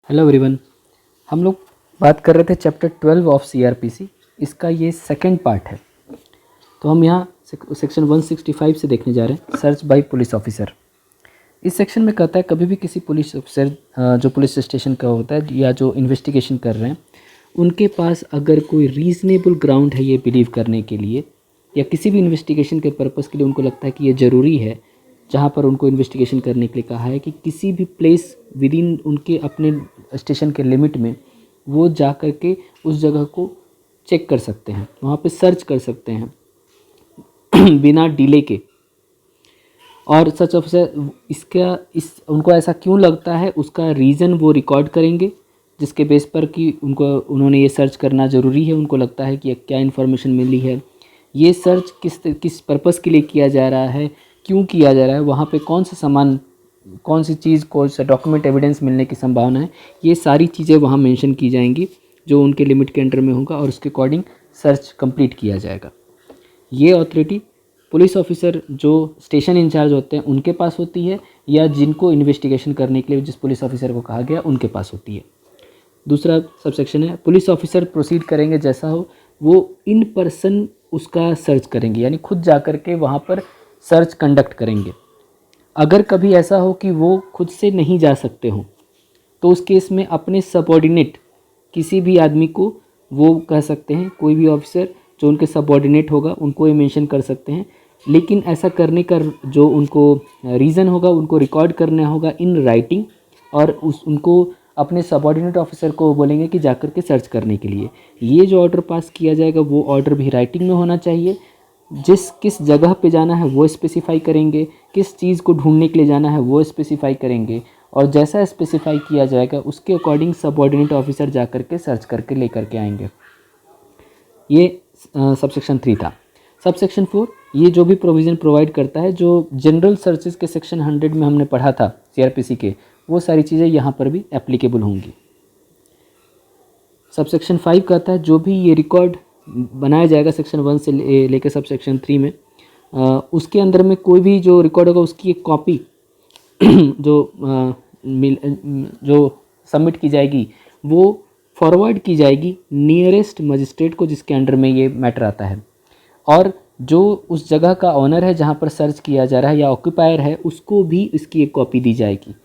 Hello everyone. हम लोग बात कर रहे थे चैप्टर 12 ऑफ सीआरपीसी। इसका ये सेकंड पार्ट है। तो हम यहाँ सेक्शन 165 से देखने जा रहे हैं, सर्च बाय पुलिस ऑफिसर। इस सेक्शन में कहता है कभी भी किसी पुलिस ऑफिसर जो पुलिस स्टेशन का होता है या जो इन्वेस्टिगेशन कर रहे हैं, उनके पास अगर कोई रीज़नेबल ग्राउंड है ये बिलीव करने के लिए या किसी भी इन्वेस्टिगेशन के पर्पज़ के लिए उनको लगता है कि ये ज़रूरी है, जहाँ पर उनको इन्वेस्टिगेशन करने के लिए कहा है कि किसी भी प्लेस विद इन उनके अपने स्टेशन के लिमिट में वो जा कर के उस जगह को चेक कर सकते हैं, वहाँ पे सर्च कर सकते हैं बिना डिले के। और सच ऑफिसर इसका उनको ऐसा क्यों लगता है उसका रीज़न वो रिकॉर्ड करेंगे, जिसके बेस पर कि उन्होंने ये सर्च करना ज़रूरी है। उनको लगता है कि क्या इन्फॉर्मेशन मिली है, ये सर्च किस पर्पज़ के लिए किया जा रहा है, क्यों किया जा रहा है, वहाँ पे कौन सा सामान, कौन सी चीज़, कौन सा डॉक्यूमेंट एविडेंस मिलने की संभावना है, ये सारी चीज़ें वहाँ मेंशन की जाएंगी जो उनके लिमिट के अंडर में होगा और उसके अकॉर्डिंग सर्च कंप्लीट किया जाएगा। ये ऑथोरिटी पुलिस ऑफिसर जो स्टेशन इंचार्ज होते हैं उनके पास होती है या जिनको इन्वेस्टिगेशन करने के लिए जिस पुलिस ऑफिसर को कहा गया उनके पास होती है। दूसरा सबसेक्शन है पुलिस ऑफिसर प्रोसीड करेंगे जैसा हो, वो इन पर्सन उसका सर्च करेंगे, यानी खुद जा कर के वहाँ पर सर्च कंडक्ट करेंगे। अगर कभी ऐसा हो कि वो खुद से नहीं जा सकते हों तो उस केस में अपने सबऑर्डिनेट किसी भी आदमी को वो कह सकते हैं, कोई भी ऑफिसर जो उनके सबऑर्डिनेट होगा उनको ये मेंशन कर सकते हैं। लेकिन ऐसा करने का जो उनको रीज़न होगा उनको रिकॉर्ड करना होगा इन राइटिंग, और उनको अपने सबऑर्डिनेट ऑफिसर को बोलेंगे कि जाकर के सर्च करने के लिए। ये जो ऑर्डर पास किया जाएगा वो ऑर्डर भी राइटिंग में होना चाहिए। किस जगह पे जाना है वो स्पेसिफाई करेंगे, किस चीज़ को ढूंढने के लिए जाना है वो स्पेसिफाई करेंगे, और जैसा स्पेसिफाई किया जाएगा उसके अकॉर्डिंग सबऑर्डिनेट ऑफिसर जा कर के सर्च करके लेकर के आएंगे। ये सबसेक्शन 3 था। सबसेक्शन 4 ये जो भी प्रोविज़न प्रोवाइड करता है जो जनरल सर्चेज के सेक्शन 100 में हमने पढ़ा था सीआरपीसी के, वो सारी चीज़ें यहाँ पर भी एप्लीकेबल होंगी। सबसेक्शन 5 कहता है जो भी ये रिकॉर्ड बनाया जाएगा सेक्शन 1 से लेकर सबसेक्शन 3 में, उसके अंदर में कोई भी जो रिकॉर्ड होगा उसकी एक कॉपी जो सबमिट की जाएगी वो फॉरवर्ड की जाएगी नियरेस्ट मजिस्ट्रेट को जिसके अंडर में ये मैटर आता है, और जो उस जगह का ऑनर है जहाँ पर सर्च किया जा रहा है या ऑक्यूपायर है उसको भी इसकी एक कॉपी दी जाएगी,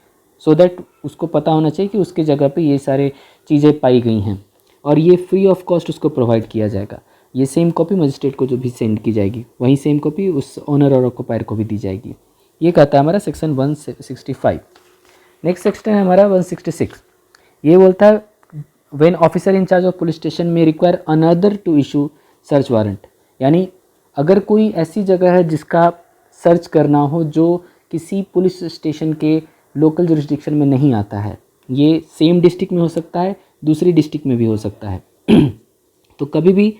सो दैट उसको पता होना चाहिए कि उसके जगह पे ये सारे चीज़ें पाई गई हैं, और ये फ्री ऑफ कॉस्ट उसको प्रोवाइड किया जाएगा। ये सेम कॉपी मजिस्ट्रेट को जो भी सेंड की जाएगी वहीं सेम कॉपी उस ऑनर और ऑक्यूपायर को भी दी जाएगी। ये कहता है हमारा सेक्शन 165। नेक्स्ट सेक्शन है हमारा 166। ये बोलता है when officer in charge of police station में require another to issue search warrant, यानी अगर कोई ऐसी जगह है जिसका सर्च करना हो जो किसी पुलिस स्टेशन के लोकल जुरिस्डिक्शन में नहीं आता है, ये सेम डिस्ट्रिक्ट में हो सकता है, दूसरी डिस्ट्रिक्ट में भी हो सकता है तो कभी भी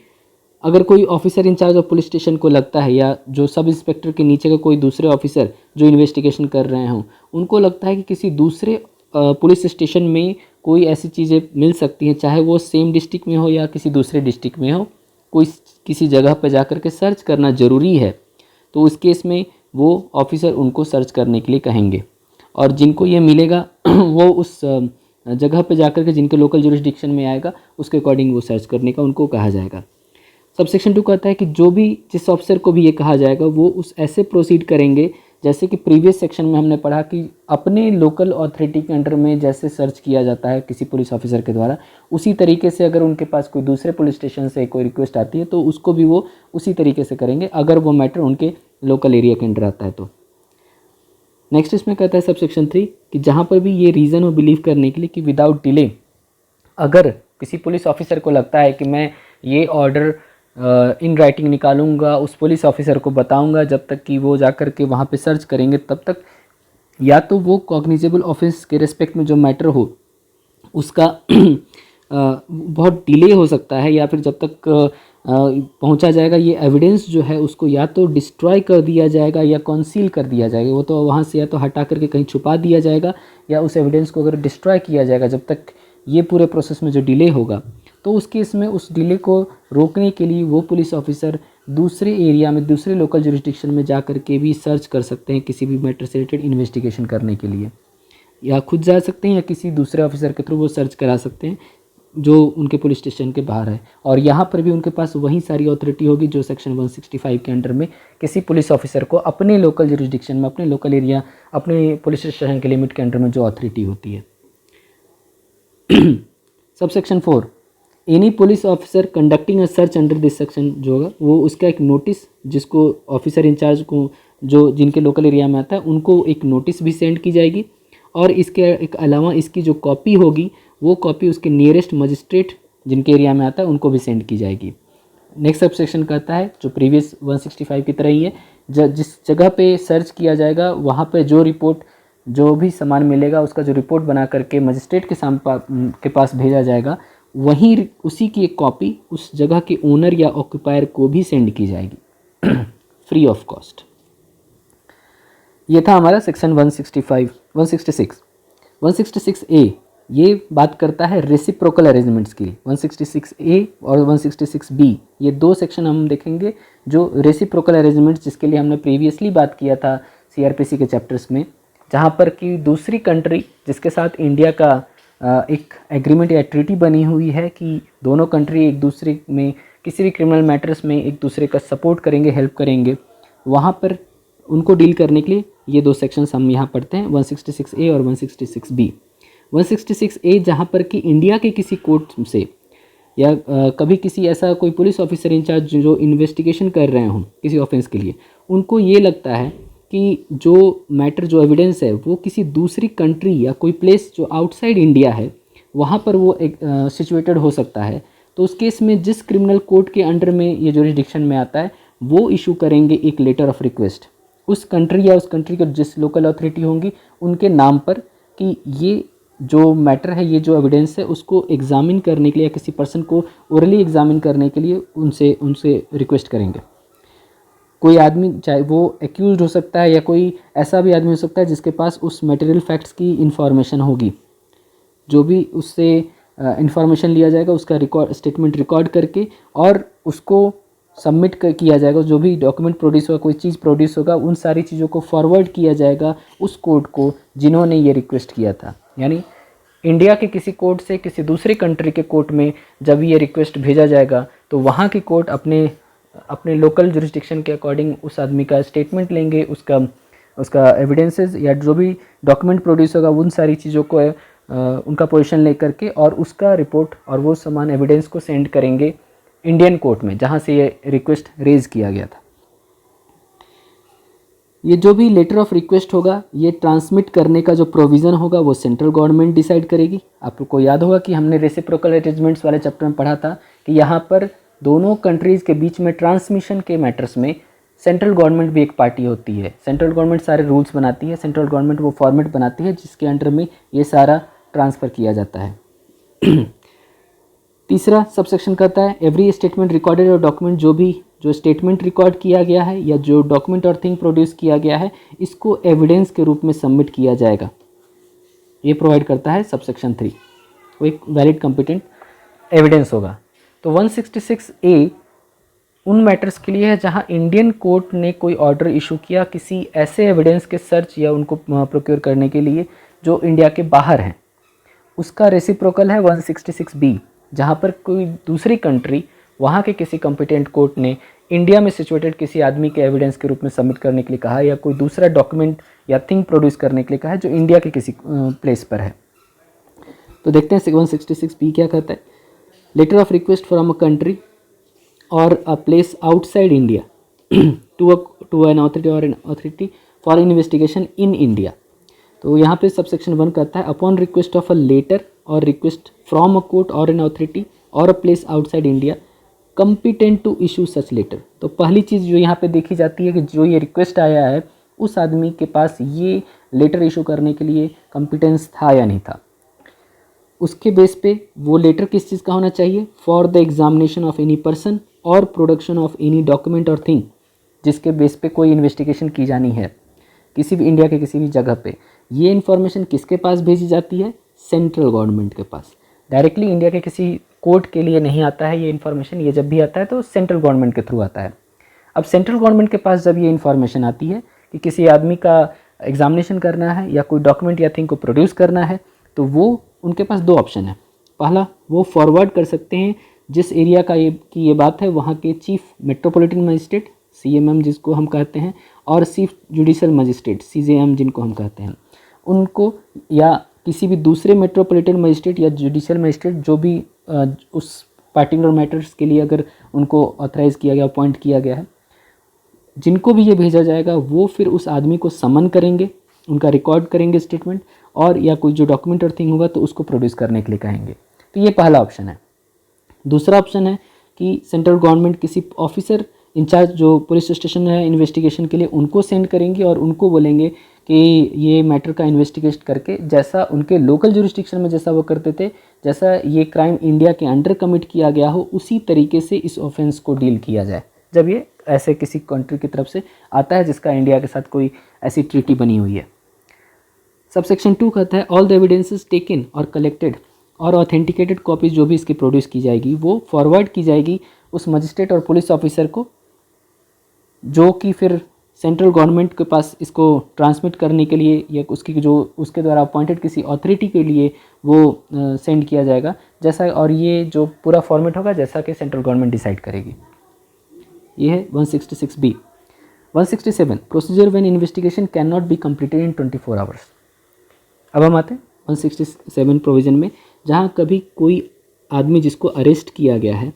अगर कोई officer in charge of police station को लगता है या जो सब इंस्पेक्टर के नीचे का कोई दूसरे ऑफिसर जो इन्वेस्टिगेशन कर रहे हों उनको लगता है कि किसी दूसरे पुलिस स्टेशन में कोई ऐसी चीज़ें मिल सकती हैं, चाहे वो सेम डिस्ट्रिक्ट में हो या किसी दूसरे डिस्ट्रिक्ट में हो, कोई किसी जगह पर जा कर के सर्च करना ज़रूरी है, तो उस केस में वो ऑफिसर उनको सर्च करने के लिए कहेंगे, और जिनको ये मिलेगा वो उस जगह पे जाकर के जिनके लोकल जुरिस्डिक्शन में आएगा उसके अकॉर्डिंग वो सर्च करने का उनको कहा जाएगा। सबसेक्शन 2 कहता है कि जिस ऑफिसर को भी ये कहा जाएगा वो उस ऐसे प्रोसीड करेंगे जैसे कि प्रीवियस सेक्शन में हमने पढ़ा कि अपने लोकल अथॉरिटी के अंडर में जैसे सर्च किया जाता है किसी पुलिस ऑफिसर के द्वारा, उसी तरीके से अगर उनके पास कोई दूसरे पुलिस स्टेशन से कोई रिक्वेस्ट आती है तो उसको भी वो उसी तरीके से करेंगे अगर वो मैटर उनके लोकल एरिया के अंडर आता है तो। नेक्स्ट इसमें कहता है सबसेक्शन 3 कि जहाँ पर भी ये रीज़न हो बिलीव करने के लिए कि विदाउट डिले, अगर किसी पुलिस ऑफिसर को लगता है कि मैं ये ऑर्डर इन राइटिंग निकालूंगा, उस पुलिस ऑफिसर को बताऊंगा, जब तक कि वो जाकर के वहाँ पे सर्च करेंगे तब तक या तो वो कॉग्निजेबल ऑफेंस के रिस्पेक्ट में जो मैटर हो उसका बहुत डिले हो सकता है, या फिर जब तक पहुंचा जाएगा ये एविडेंस जो है उसको या तो डिस्ट्रॉय कर दिया जाएगा या कंसील कर दिया जाएगा, वो तो वहाँ से या तो हटा करके कहीं छुपा दिया जाएगा या उस एविडेंस को अगर डिस्ट्रॉय किया जाएगा जब तक ये पूरे प्रोसेस में जो डिले होगा, तो उस केस में उस डिले को रोकने के लिए वो पुलिस ऑफिसर दूसरे एरिया में दूसरे लोकल जुरिस्डिक्शन में जा कर के भी सर्च कर सकते हैं किसी भी मैटर से रिलेटेड इन्वेस्टिगेशन करने के लिए। या खुद जा सकते हैं या किसी दूसरे ऑफिसर के थ्रू वो सर्च करा सकते हैं जो उनके पुलिस स्टेशन के बाहर है। और यहाँ पर भी उनके पास वही सारी अथॉरिटी होगी जो सेक्शन 165 के अंडर में किसी पुलिस ऑफिसर को अपने लोकल जुरिस्डिक्शन में, अपने लोकल एरिया, अपने पुलिस स्टेशन के लिमिट के अंडर में जो अथॉरिटी होती है। Subsection 4, any police officer conducting a search under this section जो होगा वो उसका एक नोटिस, जिसको ऑफिसर इंचार्ज को जो जिनके लोकल एरिया में आता है उनको एक नोटिस भी सेंड की जाएगी। और इसके एक अलावा इसकी जो कॉपी होगी वो कॉपी उसके नियरेस्ट मजिस्ट्रेट जिनके एरिया में आता है उनको भी सेंड की जाएगी। नेक्स्ट सब सेक्शन कहता है जो प्रीवियस 165 की तरह ही है, जिस जगह पे सर्च किया जाएगा वहाँ पे जो रिपोर्ट, जो भी सामान मिलेगा उसका जो रिपोर्ट बना करके मजिस्ट्रेट के पास भेजा जाएगा, वहीं उसी की एक कॉपी उस जगह के ओनर या ऑक्यूपायर को भी सेंड की जाएगी फ्री ऑफ कॉस्ट। ये था हमारा सेक्शन 166 ए। ये बात करता है रेसिप्रोकल अरेंजमेंट्स की। 166 ए और 166 बी ये दो सेक्शन हम देखेंगे जो रेसिप्रोकल अरेंजमेंट्स, जिसके लिए हमने प्रीवियसली बात किया था सीआरपीसी के चैप्टर्स में, जहाँ पर कि दूसरी कंट्री जिसके साथ इंडिया का एक एग्रीमेंट या ट्रीटी बनी हुई है कि दोनों कंट्री एक दूसरे में किसी भी क्रिमिनल मैटर्स में एक दूसरे का सपोर्ट करेंगे, हेल्प करेंगे, वहाँ पर उनको डील करने के लिए ये दो सेक्शंस हम यहाँ पढ़ते हैं, 166 ए और 166 बी। 166 ए जहाँ पर कि इंडिया के किसी कोर्ट से या कभी किसी ऐसा कोई पुलिस ऑफिसर इंचार्ज जो इन्वेस्टिगेशन कर रहे हों किसी ऑफेंस के लिए, उनको ये लगता है कि जो मैटर, जो एविडेंस है वो किसी दूसरी कंट्री या कोई प्लेस जो आउटसाइड इंडिया है वहाँ पर वो एक सिचुएटेड हो सकता है, तो उस केस में जिस क्रिमिनल कोर्ट के अंडर में ये जुरिस्डिक्शन में आता है वो इशू करेंगे एक लेटर ऑफ रिक्वेस्ट उस कंट्री या उस कंट्री के जिस लोकल अथॉरिटी होंगी उनके नाम पर कि ये जो मैटर है, ये जो एविडेंस है उसको एग्जामिन करने के लिए या किसी पर्सन को ओरली एग्जामिन करने के लिए उनसे रिक्वेस्ट करेंगे। कोई आदमी, चाहे वो एक्यूज्ड हो सकता है या कोई ऐसा भी आदमी हो सकता है जिसके पास उस मटेरियल फैक्ट्स की इंफॉर्मेशन होगी, जो भी उससे इंफॉर्मेशन लिया जाएगा उसका स्टेटमेंट रिकॉर्ड करके और उसको सबमिट किया जाएगा। जो भी डॉक्यूमेंट प्रोड्यूस होगा, कोई चीज़ प्रोड्यूस होगा, उन सारी चीज़ों को फॉरवर्ड किया जाएगा उस कोर्ट को जिन्होंने ये रिक्वेस्ट किया था। यानी इंडिया के किसी कोर्ट से किसी दूसरे कंट्री के कोर्ट में जब ये रिक्वेस्ट भेजा जाएगा तो वहाँ की कोर्ट अपने लोकल जुरिस्डिक्शन के अकॉर्डिंग उस आदमी का स्टेटमेंट लेंगे, उसका एविडेंसेस या जो भी डॉक्यूमेंट प्रोड्यूस होगा उन सारी चीज़ों को उनका पोजीशन ले करके और उसका रिपोर्ट और वो समान एविडेंस को सेंड करेंगे इंडियन कोर्ट में जहाँ से ये रिक्वेस्ट रेज किया गया था। ये जो भी लेटर ऑफ रिक्वेस्ट होगा ये ट्रांसमिट करने का जो प्रोविज़न होगा वो सेंट्रल गवर्नमेंट डिसाइड करेगी। आपको याद होगा कि हमने रेसिप्रोकल अरेंजमेंट्स वाले चैप्टर में पढ़ा था कि यहाँ पर दोनों कंट्रीज़ के बीच में ट्रांसमिशन के मैटर्स में सेंट्रल गवर्नमेंट भी एक पार्टी होती है। सेंट्रल गवर्नमेंट सारे रूल्स बनाती है, सेंट्रल गवर्नमेंट वो फॉर्मेट बनाती है जिसके अंडर में ये सारा ट्रांसफ़र किया जाता है। तीसरा सबसेक्शन कहता है एवरी स्टेटमेंट रिकॉर्डेड और डॉक्यूमेंट, जो स्टेटमेंट रिकॉर्ड किया गया है या जो डॉक्यूमेंट और थिंग प्रोड्यूस किया गया है इसको एविडेंस के रूप में सबमिट किया जाएगा। ये प्रोवाइड करता है सबसेक्शन 3, वो एक वैलिड कॉम्पिटेंट एविडेंस होगा। तो 166 ए उन मैटर्स के लिए है जहां इंडियन कोर्ट ने कोई ऑर्डर इशू किया किसी ऐसे एविडेंस के सर्च या उनको प्रोक्योर करने के लिए जो इंडिया के बाहर हैं। उसका रेसिप्रोकल है 166 बी, जहाँ पर कोई दूसरी कंट्री वहाँ के किसी कॉम्पिटेंट कोर्ट ने इंडिया में सिचुएटेड किसी आदमी के एविडेंस के रूप में सबमिट करने के लिए कहा या कोई दूसरा डॉक्यूमेंट या थिंग प्रोड्यूस करने के लिए कहा है जो इंडिया के किसी प्लेस पर है। तो देखते हैं 166 बी क्या कहता है। Letter of request from a country or a place outside India to an authority or an authority for investigation in India. तो यहाँ पे सबसेक्शन 1 कहता है upon request of a letter or request from a court or an authority or a place outside India competent to issue such letter. तो पहली चीज़ जो यहाँ पे देखी जाती है कि जो ये रिक्वेस्ट आया है उस आदमी के पास ये लेटर इशू करने के लिए कॉम्पिटेंस था या नहीं था। उसके बेस पे वो लेटर किस चीज़ का होना चाहिए, for the examination of any person और प्रोडक्शन ऑफ एनी डॉक्यूमेंट और थिंग, जिसके बेस पे कोई इन्वेस्टिगेशन की जानी है किसी भी इंडिया के किसी भी जगह पे। ये इन्फॉर्मेशन किसके पास भेजी जाती है, सेंट्रल गवर्नमेंट के पास। डायरेक्टली इंडिया के किसी कोर्ट के लिए नहीं आता है ये इन्फॉर्मेशन, ये जब भी आता है तो सेंट्रल गवर्नमेंट के थ्रू आता है। अब सेंट्रल गवर्नमेंट के पास जब ये इन्फॉर्मेशन आती है कि किसी आदमी का एग्जामिनेशन करना है या कोई डॉक्यूमेंट या थिंग को प्रोड्यूस करना है, तो वो उनके पास दो ऑप्शन है। पहला, वो फॉरवर्ड कर सकते हैं जिस एरिया का ये बात है वहाँ के चीफ मेट्रोपॉलिटन मजिस्ट्रेट CMM जिसको हम कहते हैं, और चीफ जुडिशल मजिस्ट्रेट CJM जिनको हम कहते हैं, उनको, या किसी भी दूसरे मेट्रोपॉलिटन मजिस्ट्रेट या जुडिशल मजिस्ट्रेट जो भी उस पार्टिकुलर मैटर्स के लिए अगर उनको ऑथराइज़ किया गया, अपॉइंट किया गया है, जिनको भी ये भेजा जाएगा वो फिर उस आदमी को समन करेंगे, उनका रिकॉर्ड करेंगे स्टेटमेंट, और या कोई जो डॉक्यूमेंट और थिंग होगा तो उसको प्रोड्यूस करने के लिए कहेंगे। तो ये पहला ऑप्शन है। दूसरा ऑप्शन है कि सेंट्रल गवर्नमेंट किसी ऑफिसर इंचार्ज जो पुलिस स्टेशन है इन्वेस्टिगेशन के लिए, उनको सेंड करेंगे और उनको बोलेंगे कि ये मैटर का इन्वेस्टिगेट करके, जैसा उनके लोकल जुरिस्डिक्शन में जैसा वो करते थे, जैसा ये क्राइम इंडिया के अंडर कमिट किया गया हो, उसी तरीके से इस ऑफेंस को डील किया जाए जब ये ऐसे किसी कंट्री की तरफ से आता है जिसका इंडिया के साथ कोई ऐसी ट्रीटी बनी हुई है। सबसेक्शन 2 कहता है ऑल द एविडेंसेस टेकन और कलेक्टेड और ऑथेंटिकेटेड कॉपीज जो भी इसकी प्रोड्यूस की जाएगी वो फॉरवर्ड की जाएगी उस मजिस्ट्रेट और पुलिस ऑफिसर को, जो कि फिर सेंट्रल गवर्नमेंट के पास इसको ट्रांसमिट करने के लिए या उसकी जो उसके द्वारा अपॉइंटेड किसी अथॉरिटी के लिए वो सेंड किया जाएगा, जैसा, और ये जो पूरा फॉर्मेट होगा जैसा कि सेंट्रल गवर्नमेंट डिसाइड करेगी। ये है 166B। 167 procedure when investigation can not be completed in 24 hours. अब हम आते हैं 167 प्रोविज़न में, जहाँ कभी कोई आदमी जिसको अरेस्ट किया गया है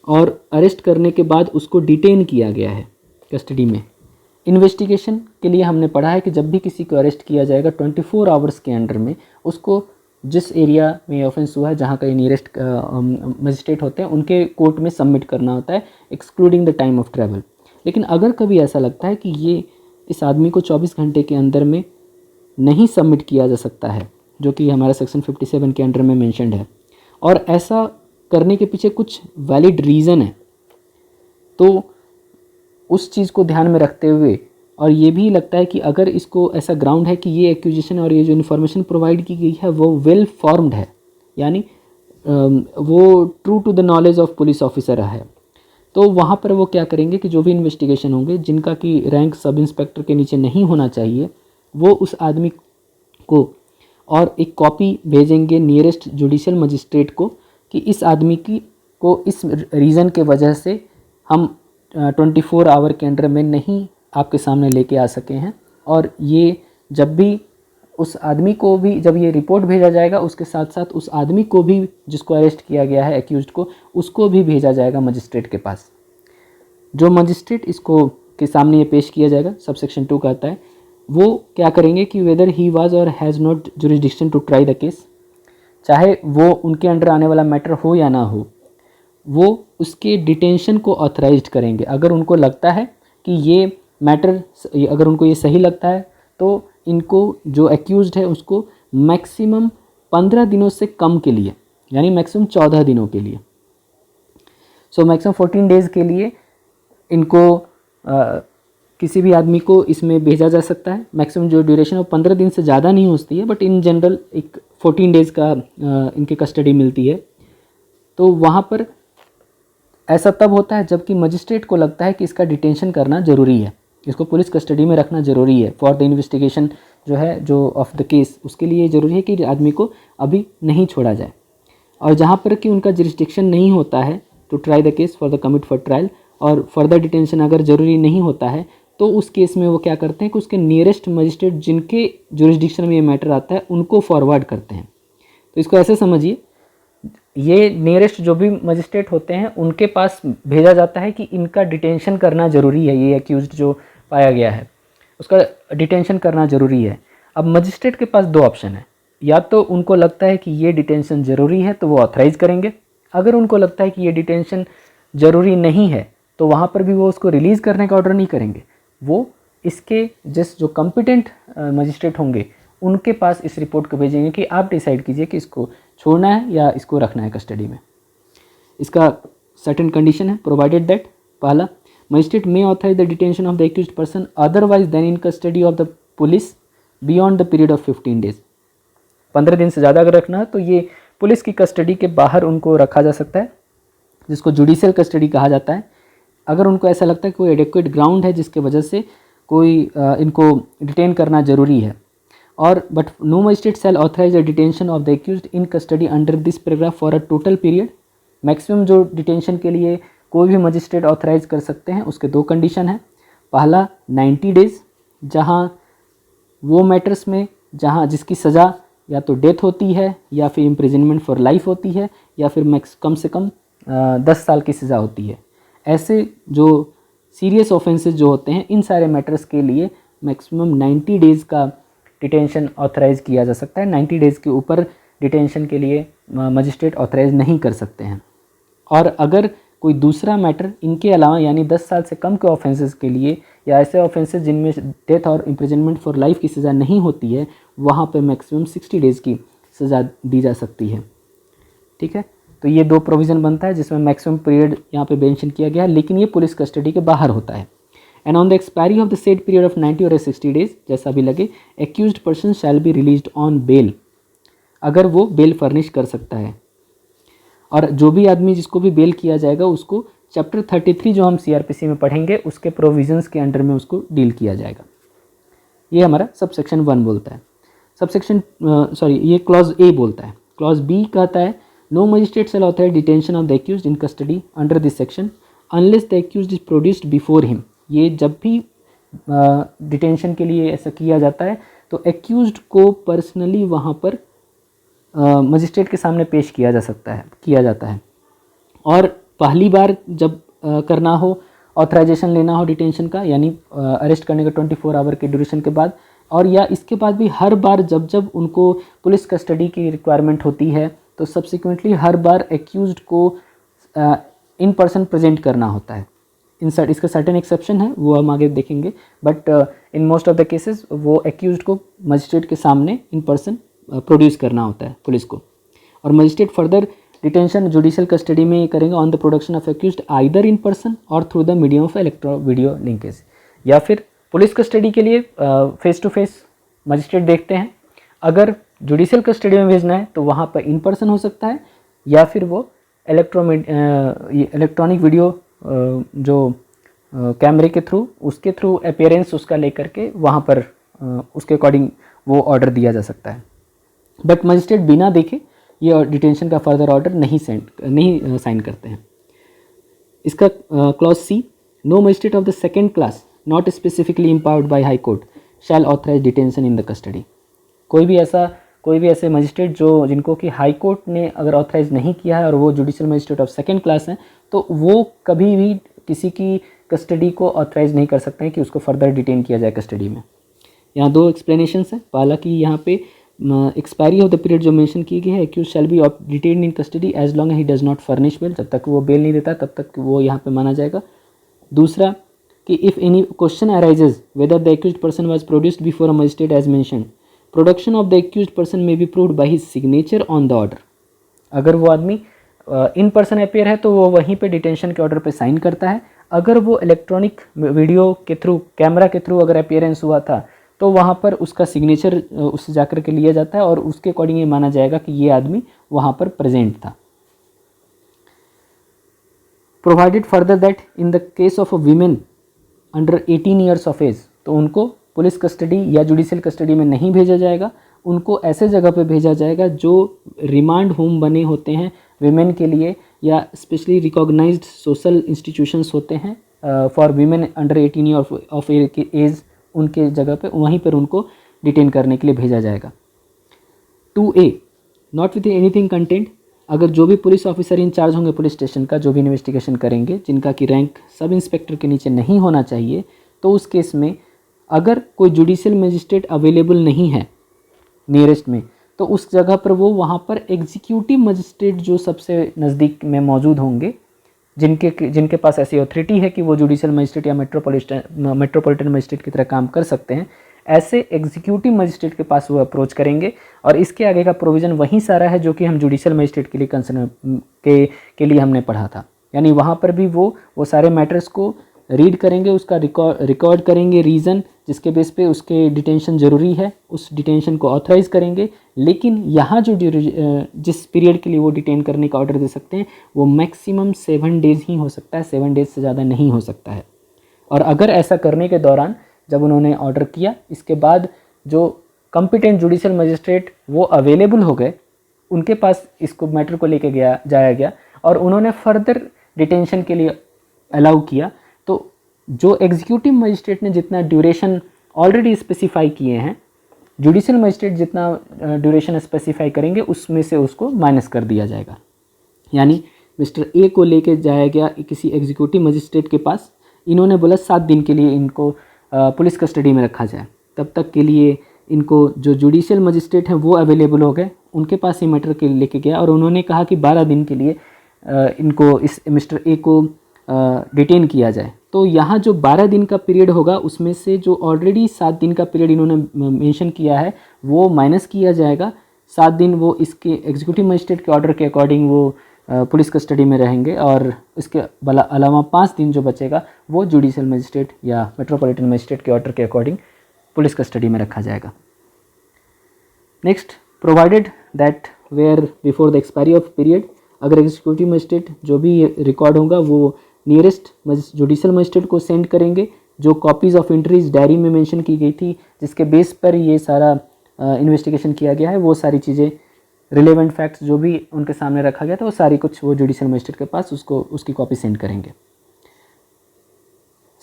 और अरेस्ट करने के बाद उसको डिटेन किया गया है कस्टडी में, इन्वेस्टिगेशन के लिए हमने पढ़ा है कि जब भी किसी को अरेस्ट किया जाएगा 24 आवर्स के अंडर में उसको जिस एरिया में ऑफेंस हुआ है, जहाँ का नियरेस्ट मजिस्ट्रेट होते हैं, उनके कोर्ट में सबमिट करना होता है, excluding the time of travel. लेकिन अगर कभी ऐसा लगता है कि ये इस आदमी को 24 घंटे के अंदर में नहीं सबमिट किया जा सकता है, जो कि हमारा सेक्शन 57 के अंडर में मेंशन्ड है, और ऐसा करने के पीछे कुछ वैलिड रीज़न है, तो उस चीज़ को ध्यान में रखते हुए, और ये भी लगता है कि अगर इसको ऐसा ग्राउंड है कि ये एक्यूजिशन और ये जो इन्फॉर्मेशन प्रोवाइड की गई है वो वेल फॉर्म्ड है, यानी वो true to the knowledge of police officer है, तो वहाँ पर वो क्या करेंगे कि जो भी इन्वेस्टिगेशन होंगे जिनका कि रैंक सब इंस्पेक्टर के नीचे नहीं होना चाहिए, वो उस आदमी को और एक कॉपी भेजेंगे नियरेस्ट जुडिशियल मजिस्ट्रेट को कि इस आदमी की को इस रीज़न के वजह से हम 24 आवर के अंडर में नहीं आपके सामने लेके आ सके हैं, और ये जब भी उस आदमी को भी, जब ये रिपोर्ट भेजा जाएगा उसके साथ साथ उस आदमी को भी जिसको अरेस्ट किया गया है एक्यूज्ड को, उसको भी भेजा जाएगा मजिस्ट्रेट के पास। जो मजिस्ट्रेट इसको के सामने ये पेश किया जाएगा, सबसेक्शन 2 कहता है, वो क्या करेंगे कि वेदर ही वाज और has not jurisdiction to try the case, चाहे वो उनके अंडर आने वाला मैटर हो या ना हो, वो उसके डिटेंशन को ऑथराइज्ड करेंगे। अगर उनको लगता है कि ये मैटर, अगर उनको ये सही लगता है, तो इनको जो एक्यूज्ड है उसको मैक्सिमम 15 दिनों से कम के लिए, यानी मैक्सिमम 14 दिनों के लिए, मैक्सिमम 14 डेज़ के लिए इनको किसी भी आदमी को इसमें भेजा जा सकता है। मैक्सिमम जो ड्यूरेशन है 15 दिन से ज़्यादा नहीं होती है, बट इन जनरल एक 14 डेज़ का इनके कस्टडी मिलती है। तो वहाँ पर ऐसा तब होता है जबकि मजिस्ट्रेट को लगता है कि इसका डिटेंशन करना ज़रूरी है, इसको पुलिस कस्टडी में रखना ज़रूरी है फॉर द इन्वेस्टिगेशन जो है जो ऑफ द केस, उसके लिए ज़रूरी है कि आदमी को अभी नहीं छोड़ा जाए। और जहाँ पर कि उनका जुरिस्डिक्शन नहीं होता है to try the case for the commit for trial, और फर्दर डिटेंशन अगर ज़रूरी नहीं होता है, तो उस केस में वो क्या करते हैं कि उसके नियरेस्ट मजिस्ट्रेट जिनके जुरिस्डिक्शन में ये मैटर आता है उनको फॉरवर्ड करते हैं। तो इसको ऐसे समझिए, ये नियरेस्ट जो भी मजिस्ट्रेट होते हैं उनके पास भेजा जाता है कि इनका डिटेंशन करना ज़रूरी है, ये एक्यूज्ड जो पाया गया है उसका डिटेंशन करना ज़रूरी है। अब मजिस्ट्रेट के पास दो ऑप्शन है, या तो उनको लगता है कि ये डिटेंशन ज़रूरी है तो वो ऑथराइज़ करेंगे, अगर उनको लगता है कि ये डिटेंशन ज़रूरी नहीं है तो वहाँ पर भी वो उसको रिलीज़ करने का ऑर्डर नहीं करेंगे, वो इसके जो कॉम्पिटेंट मजिस्ट्रेट होंगे उनके पास इस रिपोर्ट को भेजेंगे कि आप डिसाइड कीजिए कि इसको छोड़ना है या इसको रखना है कस्टडी में। इसका सर्टेन कंडीशन है, प्रोवाइडेड दैट, पहला, magistrate may authorise the detention of the accused person otherwise than in custody of the police beyond the period of 15 days. 15 दिन से ज़्यादा अगर रखना है तो ये पुलिस की कस्टडी के बाहर उनको रखा जा सकता है, जिसको जुडिशियल कस्टडी कहा जाता है। अगर उनको ऐसा लगता है कि कोई एडिक्वेट ग्राउंड है जिसके वजह से कोई इनको डिटेन करना ज़रूरी है। और but no magistrate shall authorise the detention of the accused in custody under this paragraph for a total period. Maximum जो डिटेंशन के लिए कोई भी मजिस्ट्रेट ऑथराइज कर सकते हैं, उसके दो कंडीशन है। पहला 90 डेज़, जहां वो मैटर्स में जहां जिसकी सज़ा या तो डेथ होती है या फिर इम्प्रिजनमेंट फॉर लाइफ होती है या फिर कम से कम 10 साल की सज़ा होती है। ऐसे जो सीरियस ऑफेंसेस जो होते हैं, इन सारे मैटर्स के लिए मैक्सिमम 90 डेज़ का डिटेंशन ऑथराइज़ किया जा सकता है। 90 डेज़ के ऊपर डिटेंशन के लिए मजिस्ट्रेट ऑथराइज़ नहीं कर सकते हैं। और अगर कोई दूसरा मैटर इनके अलावा यानी 10 साल से कम के ऑफेंसेस के लिए या ऐसे ऑफेंसेस जिनमें डेथ और इम्प्रिजनमेंट फॉर लाइफ की सज़ा नहीं होती है, वहाँ पे मैक्सिमम 60 डेज़ की सज़ा दी जा सकती है। ठीक है, तो ये दो प्रोविज़न बनता है जिसमें मैक्सिमम पीरियड यहाँ पे मेंशन किया गया है, लेकिन ये पुलिस कस्टडी के बाहर होता है। And on the expiry of the said period of 90 और 60 डेज, जैसा भी लगे, accused person shall be released on bail, अगर वो बेल फर्निश कर सकता है। और जो भी आदमी जिसको भी बेल किया जाएगा उसको चैप्टर 33 जो हम सीआरपीसी में पढ़ेंगे उसके प्रोविजंस के अंडर में उसको डील किया जाएगा। ये हमारा सब सेक्शन 1 बोलता है। सब सेक्शन ये क्लॉज ए बोलता है। क्लॉज बी कहता है no magistrate shall authorise detention of the accused in custody under this section unless the accused is produced before him. ये जब भी डिटेंशन के लिए ऐसा किया जाता है तो एक्यूज्ड को पर्सनली वहाँ पर मजिस्ट्रेट के सामने पेश किया जाता है। और पहली बार जब करना हो, ऑथराइजेशन लेना हो डिटेंशन का, यानी अरेस्ट करने का 24 आवर के ड्यूरेशन के बाद, और या इसके बाद भी हर बार जब जब उनको पुलिस कस्टडी की रिक्वायरमेंट होती है तो सब्सिक्वेंटली हर बार एक्यूज्ड को इन पर्सन प्रेजेंट करना होता है। इसका सर्टेन एक्सेप्शन है, वो हम आगे देखेंगे, but in most of the cases वो एक्यूज्ड को मजिस्ट्रेट के सामने इन पर्सन प्रोड्यूस करना होता है पुलिस को। और magistrate further detention judicial custody में ये करेंगे on the production of accused either in person or through the medium of electro video linkage. या फिर पुलिस कस्टडी के लिए फेस टू फेस मजिस्ट्रेट देखते हैं, अगर जुडिशियल कस्टडी में भेजना है तो वहाँ पर इन पर्सन हो सकता है, या फिर वो इलेक्ट्रॉनिक वीडियो जो कैमरे के थ्रू उसके थ्रू अपीयरेंस उसका लेकर के वहाँ पर उसके अकॉर्डिंग वो ऑर्डर दिया जा सकता है। बट मजिस्ट्रेट बिना देखे ये डिटेंशन का फर्दर ऑर्डर नहीं साइन करते हैं। इसका clause C, no magistrate of the second class not specifically empowered by high court shall authorise detention in the custody. कोई भी ऐसे मजिस्ट्रेट जिनको कि हाई कोर्ट ने अगर ऑथराइज नहीं किया है और वो judicial magistrate of second class हैं, तो वो कभी भी किसी की कस्टडी को ऑथराइज नहीं कर सकते हैं कि उसको फर्दर डिटेन किया जाए कस्टडी में। यहाँ दो एक्सप्लेनेशंस हैं। पहला कि यहाँ पे एक्सपायरी ऑफ द पीरियड जो मेंशन की गई है, accused shall be detain in custody as long he does not furnish bail, जब तक वो बेल नहीं देता तब तक वो यहाँ पे माना जाएगा। दूसरा कि if any question arises whether the accused person was produced before a magistrate as mentioned, production of the accused person may be proved by his signature on the order. अगर वो आदमी इन पर्सन अपीयर है तो वो वहीं पे detention के order पे साइन करता है। अगर वो इलेक्ट्रॉनिक वीडियो के थ्रू, कैमरा के थ्रू अगर अपीयरेंस हुआ था तो वहाँ पर उसका सिग्नेचर उससे जाकर के लिया जाता है और उसके अकॉर्डिंग ये माना जाएगा कि ये आदमी वहाँ पर प्रेजेंट था। Provided further that in the case of a women under 18 years of age, तो उनको पुलिस कस्टडी या जुडिशियल कस्टडी में नहीं भेजा जाएगा, उनको ऐसे जगह पे भेजा जाएगा जो रिमांड होम बने होते हैं वीमेन के लिए या स्पेशली रिकॉग्नाइज्ड सोशल इंस्टीट्यूशंस होते हैं for women under 18 year of age, उनके जगह पे वहीं पर उनको डिटेन करने के लिए भेजा जाएगा। 2A, not with anything content, अगर जो भी पुलिस ऑफिसर इंचार्ज होंगे पुलिस स्टेशन का, जो भी इन्वेस्टिगेशन करेंगे, जिनका कि रैंक सब इंस्पेक्टर के नीचे नहीं होना चाहिए, तो उस केस में अगर कोई जुडिशियल मजिस्ट्रेट अवेलेबल नहीं है नियरेस्ट में, तो उस जगह पर वो वहाँ पर एग्जीक्यूटिव मजिस्ट्रेट जो सबसे नज़दीक में मौजूद होंगे, जिनके पास ऐसी अथॉरिटी है कि वो जुडिशियल मजिस्ट्रेट या मेट्रोपॉलिटन मजिस्ट्रेट की तरह काम कर सकते हैं, ऐसे एग्जीक्यूटिव मजिस्ट्रेट के पास वो अप्रोच करेंगे। और इसके आगे का प्रोविज़न वही सारा है जो कि हम जुडिशियल मजिस्ट्रेट के लिए कंसर्न के लिए हमने पढ़ा था। यानी वहाँ पर भी वो सारे मैटर्स को रीड करेंगे, उसका रिकॉर्ड करेंगे रीज़न जिसके बेस पे उसके डिटेंशन ज़रूरी है, उस डिटेंशन को ऑथराइज़ करेंगे। लेकिन यहाँ जो जिस पीरियड के लिए वो डिटेन करने का ऑर्डर दे सकते हैं वो मैक्सिमम 7 डेज़ ही हो सकता है, 7 डेज़ से ज़्यादा नहीं हो सकता है। और अगर ऐसा करने के दौरान जब उन्होंने ऑर्डर किया, इसके बाद जो कॉम्पिटेंट जुडिशियल मजिस्ट्रेट वो अवेलेबल हो गए, उनके पास इसको मैटर को लेके जाया गया और उन्होंने फर्दर डिटेंशन के लिए अलाउ किया। तो जो एग्जीक्यूटिव मजिस्ट्रेट ने जितना ड्यूरेशन ऑलरेडी स्पेसिफाई किए हैं, जुडिशियल मजिस्ट्रेट जितना ड्यूरेशन स्पेसिफाई करेंगे उसमें से उसको माइनस कर दिया जाएगा। यानी मिस्टर ए को लेके जाया गया किसी एग्जीक्यूटिव मजिस्ट्रेट के पास, इन्होंने बोला 7 दिन के लिए इनको पुलिस कस्टडी में रखा जाए। तब तक के लिए इनको जो जुडिशियल मजिस्ट्रेट हैं वो अवेलेबल हो गए, उनके पास ये मैटर के लेके गया और उन्होंने कहा कि 12 दिन के लिए इनको इस मिस्टर ए को डिटेन किया जाए। तो यहाँ जो 12 दिन का पीरियड होगा उसमें से जो ऑलरेडी 7 दिन का पीरियड इन्होंने मेंशन किया है वो माइनस किया जाएगा। 7 दिन वो इसके एग्जीक्यूटिव मजिस्ट्रेट के ऑर्डर के अकॉर्डिंग वो पुलिस कस्टडी में रहेंगे और इसके अलावा 5 दिन जो बचेगा वो जुडिशियल मजिस्ट्रेट या मेट्रोपॉलिटन मजिस्ट्रेट के ऑर्डर के अकॉर्डिंग पुलिस कस्टडी में रखा जाएगा। Next, provided that where before the expiry of period, अगर एग्जीक्यूटिव मजिस्ट्रेट जो भी रिकॉर्ड होगा वो नियरेस्ट जुडिशियल मजिस्ट्रेट को सेंड करेंगे, जो कॉपीज़ ऑफ एंट्रीज डायरी में मेंशन की गई थी जिसके बेस पर ये सारा इन्वेस्टिगेशन किया गया है, वो सारी चीज़ें रिलेवेंट फैक्ट्स जो भी उनके सामने रखा गया था वो सारी कुछ वो जुडिशियल मजिस्ट्रेट के पास उसकी कॉपी सेंड करेंगे।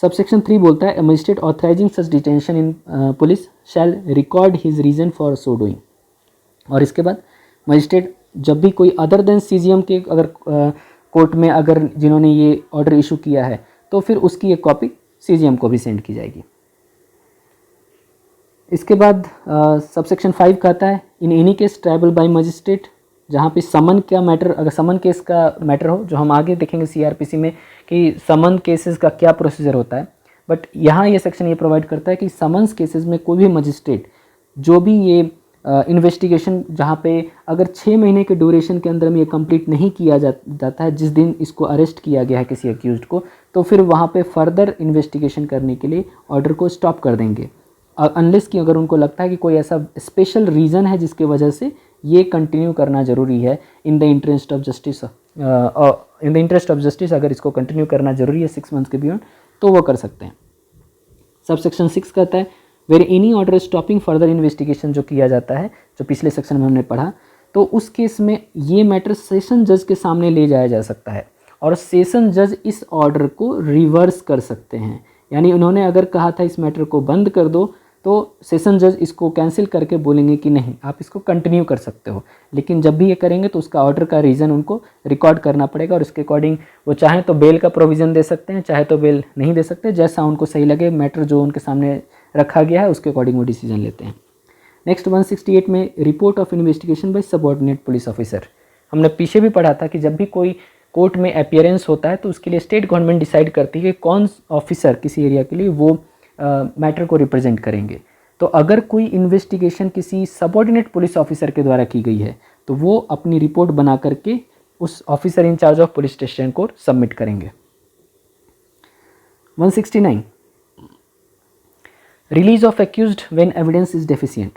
सबसेक्शन 3 बोलता है magistrate authorising such detention in police shall record his reason for so doing. और इसके बाद मजिस्ट्रेट जब भी कोई अदर देन सीजीएम के अगर कोर्ट में अगर जिन्होंने ये ऑर्डर इशू किया है तो फिर उसकी एक कॉपी सीजीएम को भी सेंड की जाएगी। इसके बाद सबसेक्शन 5 कहता है in any case triable by magistrate, जहाँ पे समन का मैटर, अगर समन केस का मैटर हो, जो हम आगे देखेंगे सीआरपीसी में कि समन केसेस का क्या प्रोसीजर होता है, बट यहाँ ये सेक्शन ये प्रोवाइड करता है कि समन्स केसेस में कोई भी मजिस्ट्रेट जो भी ये इन्वेस्टिगेशन जहाँ पे अगर 6 महीने के ड्यूरेशन के अंदर में ये कंप्लीट नहीं किया जाता है जिस दिन इसको अरेस्ट किया गया है किसी अक्यूज्ड को, तो फिर वहाँ पे फर्दर इन्वेस्टिगेशन करने के लिए ऑर्डर को स्टॉप कर देंगे, अनलेस कि अगर उनको लगता है कि कोई ऐसा स्पेशल रीज़न है जिसके वजह से ये कंटिन्यू करना ज़रूरी है in the interest of justice, अगर इसको कंटिन्यू करना ज़रूरी है 6 मंथ्स के बियॉन्ड तो वो कर सकते हैं। सबसेक्शन 6 कहता है where any order stopping further investigation, जो किया जाता है जो पिछले सेक्शन में हमने पढ़ा, तो उस केस में ये मैटर सेशन जज के सामने ले जाया जा सकता है और सेशन जज इस ऑर्डर को रिवर्स कर सकते हैं। यानी उन्होंने अगर कहा था इस मैटर को बंद कर दो, तो सेशन जज इसको कैंसिल करके बोलेंगे कि नहीं आप इसको कंटिन्यू कर सकते हो, लेकिन जब भी ये करेंगे तो उसका ऑर्डर का रीज़न उनको रिकॉर्ड करना पड़ेगा और इसके अकॉर्डिंग वो चाहे तो बेल का प्रोविज़न दे सकते हैं, चाहे तो बेल नहीं दे सकते, जैसा उनको सही लगे मैटर जो उनके सामने रखा गया है उसके अकॉर्डिंग वो डिसीजन लेते हैं। नेक्स्ट 168 में report of investigation by subordinate police officer, हमने पीछे भी पढ़ा था कि जब भी कोई कोर्ट में अपीयरेंस होता है तो उसके लिए स्टेट गवर्नमेंट डिसाइड करती है कि कौन ऑफिसर किसी एरिया के लिए वो मैटर को रिप्रेजेंट करेंगे। तो अगर कोई इन्वेस्टिगेशन किसी सबऑर्डिनेट पुलिस ऑफिसर के द्वारा की गई है तो वो अपनी रिपोर्ट बना करके उस officer in charge of police station को सबमिट करेंगे। 169 release of accused when evidence is deficient,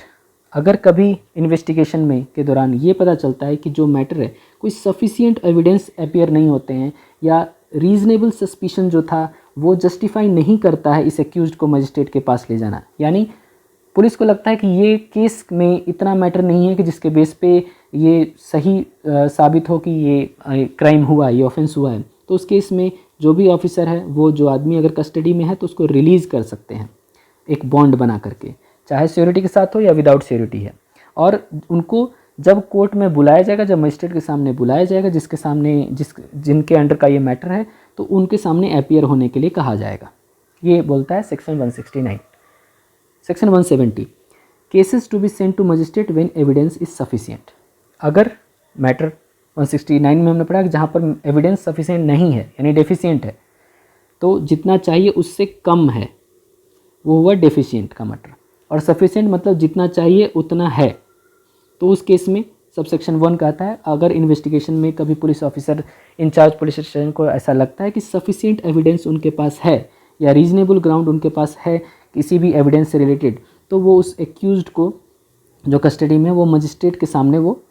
अगर कभी इन्वेस्टिगेशन में के दौरान ये पता चलता है कि जो मैटर है कोई सफिशिएंट एविडेंस अपीयर नहीं होते हैं या रीजनेबल सस्पिशन जो था वो जस्टिफाई नहीं करता है इस एक्यूज्ड को मजिस्ट्रेट के पास ले जाना, यानी पुलिस को लगता है कि ये केस में इतना मैटर नहीं है कि जिसके बेस पे ये सही साबित हो कि ये क्राइम हुआ, ये ऑफेंस हुआ है, तो उस केस में जो भी ऑफिसर है वो जो आदमी अगर कस्टडी में है तो उसको रिलीज़ कर सकते हैं एक बॉन्ड बना करके, चाहे सिक्योरिटी के साथ हो या विदाउट सिक्योरिटी है। और उनको जब कोर्ट में बुलाया जाएगा, जब मजिस्ट्रेट के सामने बुलाया जाएगा जिनके अंडर का ये मैटर है, तो उनके सामने अपीयर होने के लिए कहा जाएगा। ये बोलता है section 169। Section 170 cases to be sent to magistrate when evidence is sufficient, अगर मैटर 169 में हमने पढ़ा कि जहाँ पर एविडेंस सफिशिएंट नहीं है यानी डेफिशिएंट है, तो जितना चाहिए उससे कम है वो हुआ डेफिशिएंट का मैटर, और सफिशिएंट मतलब जितना चाहिए उतना है, तो उस केस में सबसेक्शन 1 कहता है अगर इन्वेस्टिगेशन में कभी police officer in charge police station को ऐसा लगता है कि सफिशिएंट एविडेंस उनके पास है या रीजनेबल ग्राउंड उनके पास है किसी भी एविडेंस से रिलेटेड, तो वो उस एक्यूज्ड को जो कस्टडी में वो मजिस्ट्रेट के सामने वो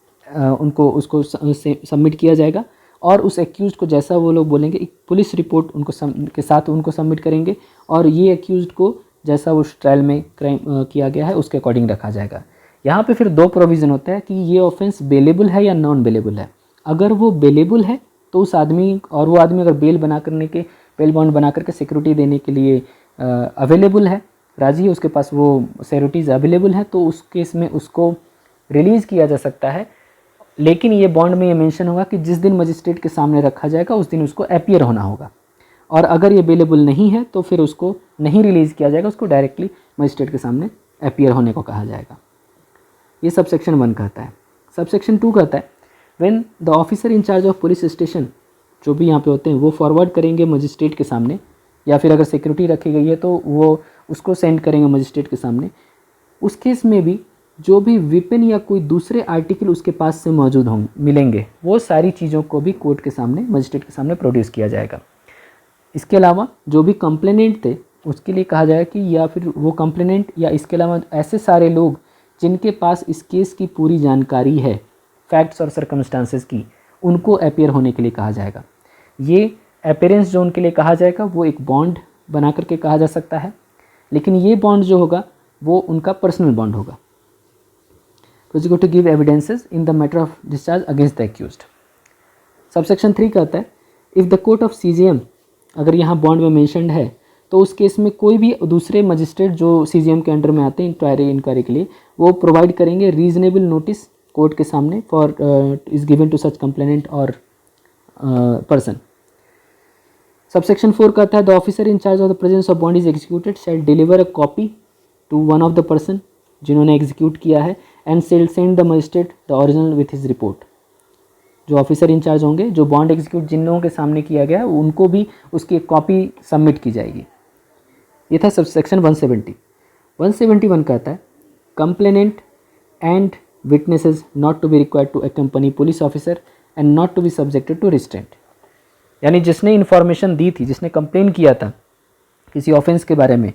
उसको सबमिट किया जाएगा और उस एक्यूज्ड को जैसा वो लोग बोलेंगे एक पुलिस रिपोर्ट के साथ उनको सबमिट करेंगे और ये एक्यूज्ड को जैसा उस ट्रायल में क्राइम किया गया है उसके अकॉर्डिंग रखा जाएगा। यहाँ पे फिर दो प्रोविज़न होता है कि ये ऑफेंस बेलेबल है या नॉन बेलेबल है। अगर वो बेलेबल है तो उस आदमी, और वो आदमी अगर बेल बॉन्ड बना करके सिक्योरिटी देने के लिए अवेलेबल है, राज़ी है, उसके पास वो सिक्योरिटीज़ अवेलेबल है, तो उस केस में उसको रिलीज़ किया जा सकता है। लेकिन ये बॉन्ड में ये मेंशन होगा कि जिस दिन मजिस्ट्रेट के सामने रखा जाएगा उस दिन उसको अपीयर होना होगा, और अगर ये अवेलेबल नहीं है तो फिर उसको नहीं रिलीज़ किया जाएगा, उसको डायरेक्टली मजिस्ट्रेट के सामने अपीयर होने को कहा जाएगा। ये सबसेक्शन 1 कहता है। सबसेक्शन 2 कहता है when the officer in charge of police station, जो भी यहाँ पे होते हैं, वो फॉरवर्ड करेंगे मजिस्ट्रेट के सामने, या फिर अगर सिक्योरिटी रखी गई है तो वो उसको सेंड करेंगे मजिस्ट्रेट के सामने। उस केस में भी जो भी वेपन या कोई दूसरे आर्टिकल उसके पास से मौजूद मिलेंगे, वो सारी चीज़ों को भी कोर्ट के सामने, मजिस्ट्रेट के सामने प्रोड्यूस किया जाएगा। इसके अलावा जो भी कंप्लेनेंट थे उसके लिए कहा जाएगा कि, या फिर वो कंप्लेनेंट या इसके अलावा ऐसे सारे लोग जिनके पास इस केस की पूरी जानकारी है, फैक्ट्स और सर्कमस्टांसेस की, उनको अपीयर होने के लिए कहा जाएगा। ये अपीयरेंस जो उनके लिए कहा जाएगा वो एक बॉन्ड बना करके कहा जा सकता है, लेकिन ये बॉन्ड जो होगा वो उनका पर्सनल बॉन्ड होगा। Prosecutor give evidences in the matter of discharge against the accused. Subsection 3 कहता है if the court of CGM, अगर यहाँ बॉन्ड में मेंशन्ड है, तो उस केस में कोई भी दूसरे मजिस्ट्रेट जो सीजीएम के अंडर में आते हैं इंक्वायरी के लिए, वो प्रोवाइड करेंगे रीजनेबल नोटिस कोर्ट के सामने for is given to such complainant और पर्सन। सबसेक्शन 4 कहता है the officer in charge of the presence of bond is executed shall deliver a copy to one of the person जिन्होंने execute किया है, and shall send the magistrate the original with his report. जो officer in charge होंगे, जो bond execute जिन लोगों के सामने किया गया है, उनको भी उसकी एक कॉपी सबमिट की जाएगी। ये था सबसेक्शन 170। 171 कहता है complainant and witnesses not to be required to accompany police officer and not to be subjected to restraint. यानी जिसने इन्फॉर्मेशन दी थी, जिसने कंप्लेन किया था किसी ऑफेंस के बारे में,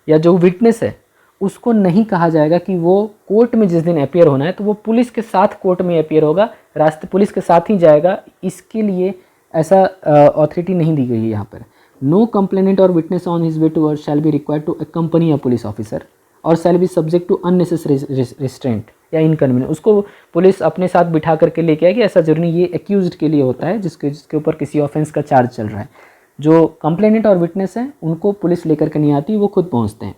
या जो विटनेस है, उसको नहीं कहा जाएगा कि वो कोर्ट में जिस दिन अपीयर होना है तो वो पुलिस के साथ कोर्ट में अपीयर होगा, रास्ते पुलिस के साथ ही जाएगा। इसके लिए ऐसा ऑथोरिटी नहीं दी गई है यहाँ पर। No complainant or witness on his way to work shall be required to accompany a police officer or shall be subject to unnecessary restraint या इनकन्वीनियंस। उसको पुलिस अपने साथ बिठा करके लेके आएगी, ऐसा जरूरी नहीं। ये एक्यूज्ड के लिए होता है जिसके ऊपर किसी ऑफेंस का चार्ज चल रहा है। जो कंप्लेनेंट और विटनेस हैं उनको पुलिस लेकर के नहीं आती, वो खुद पहुँचते हैं।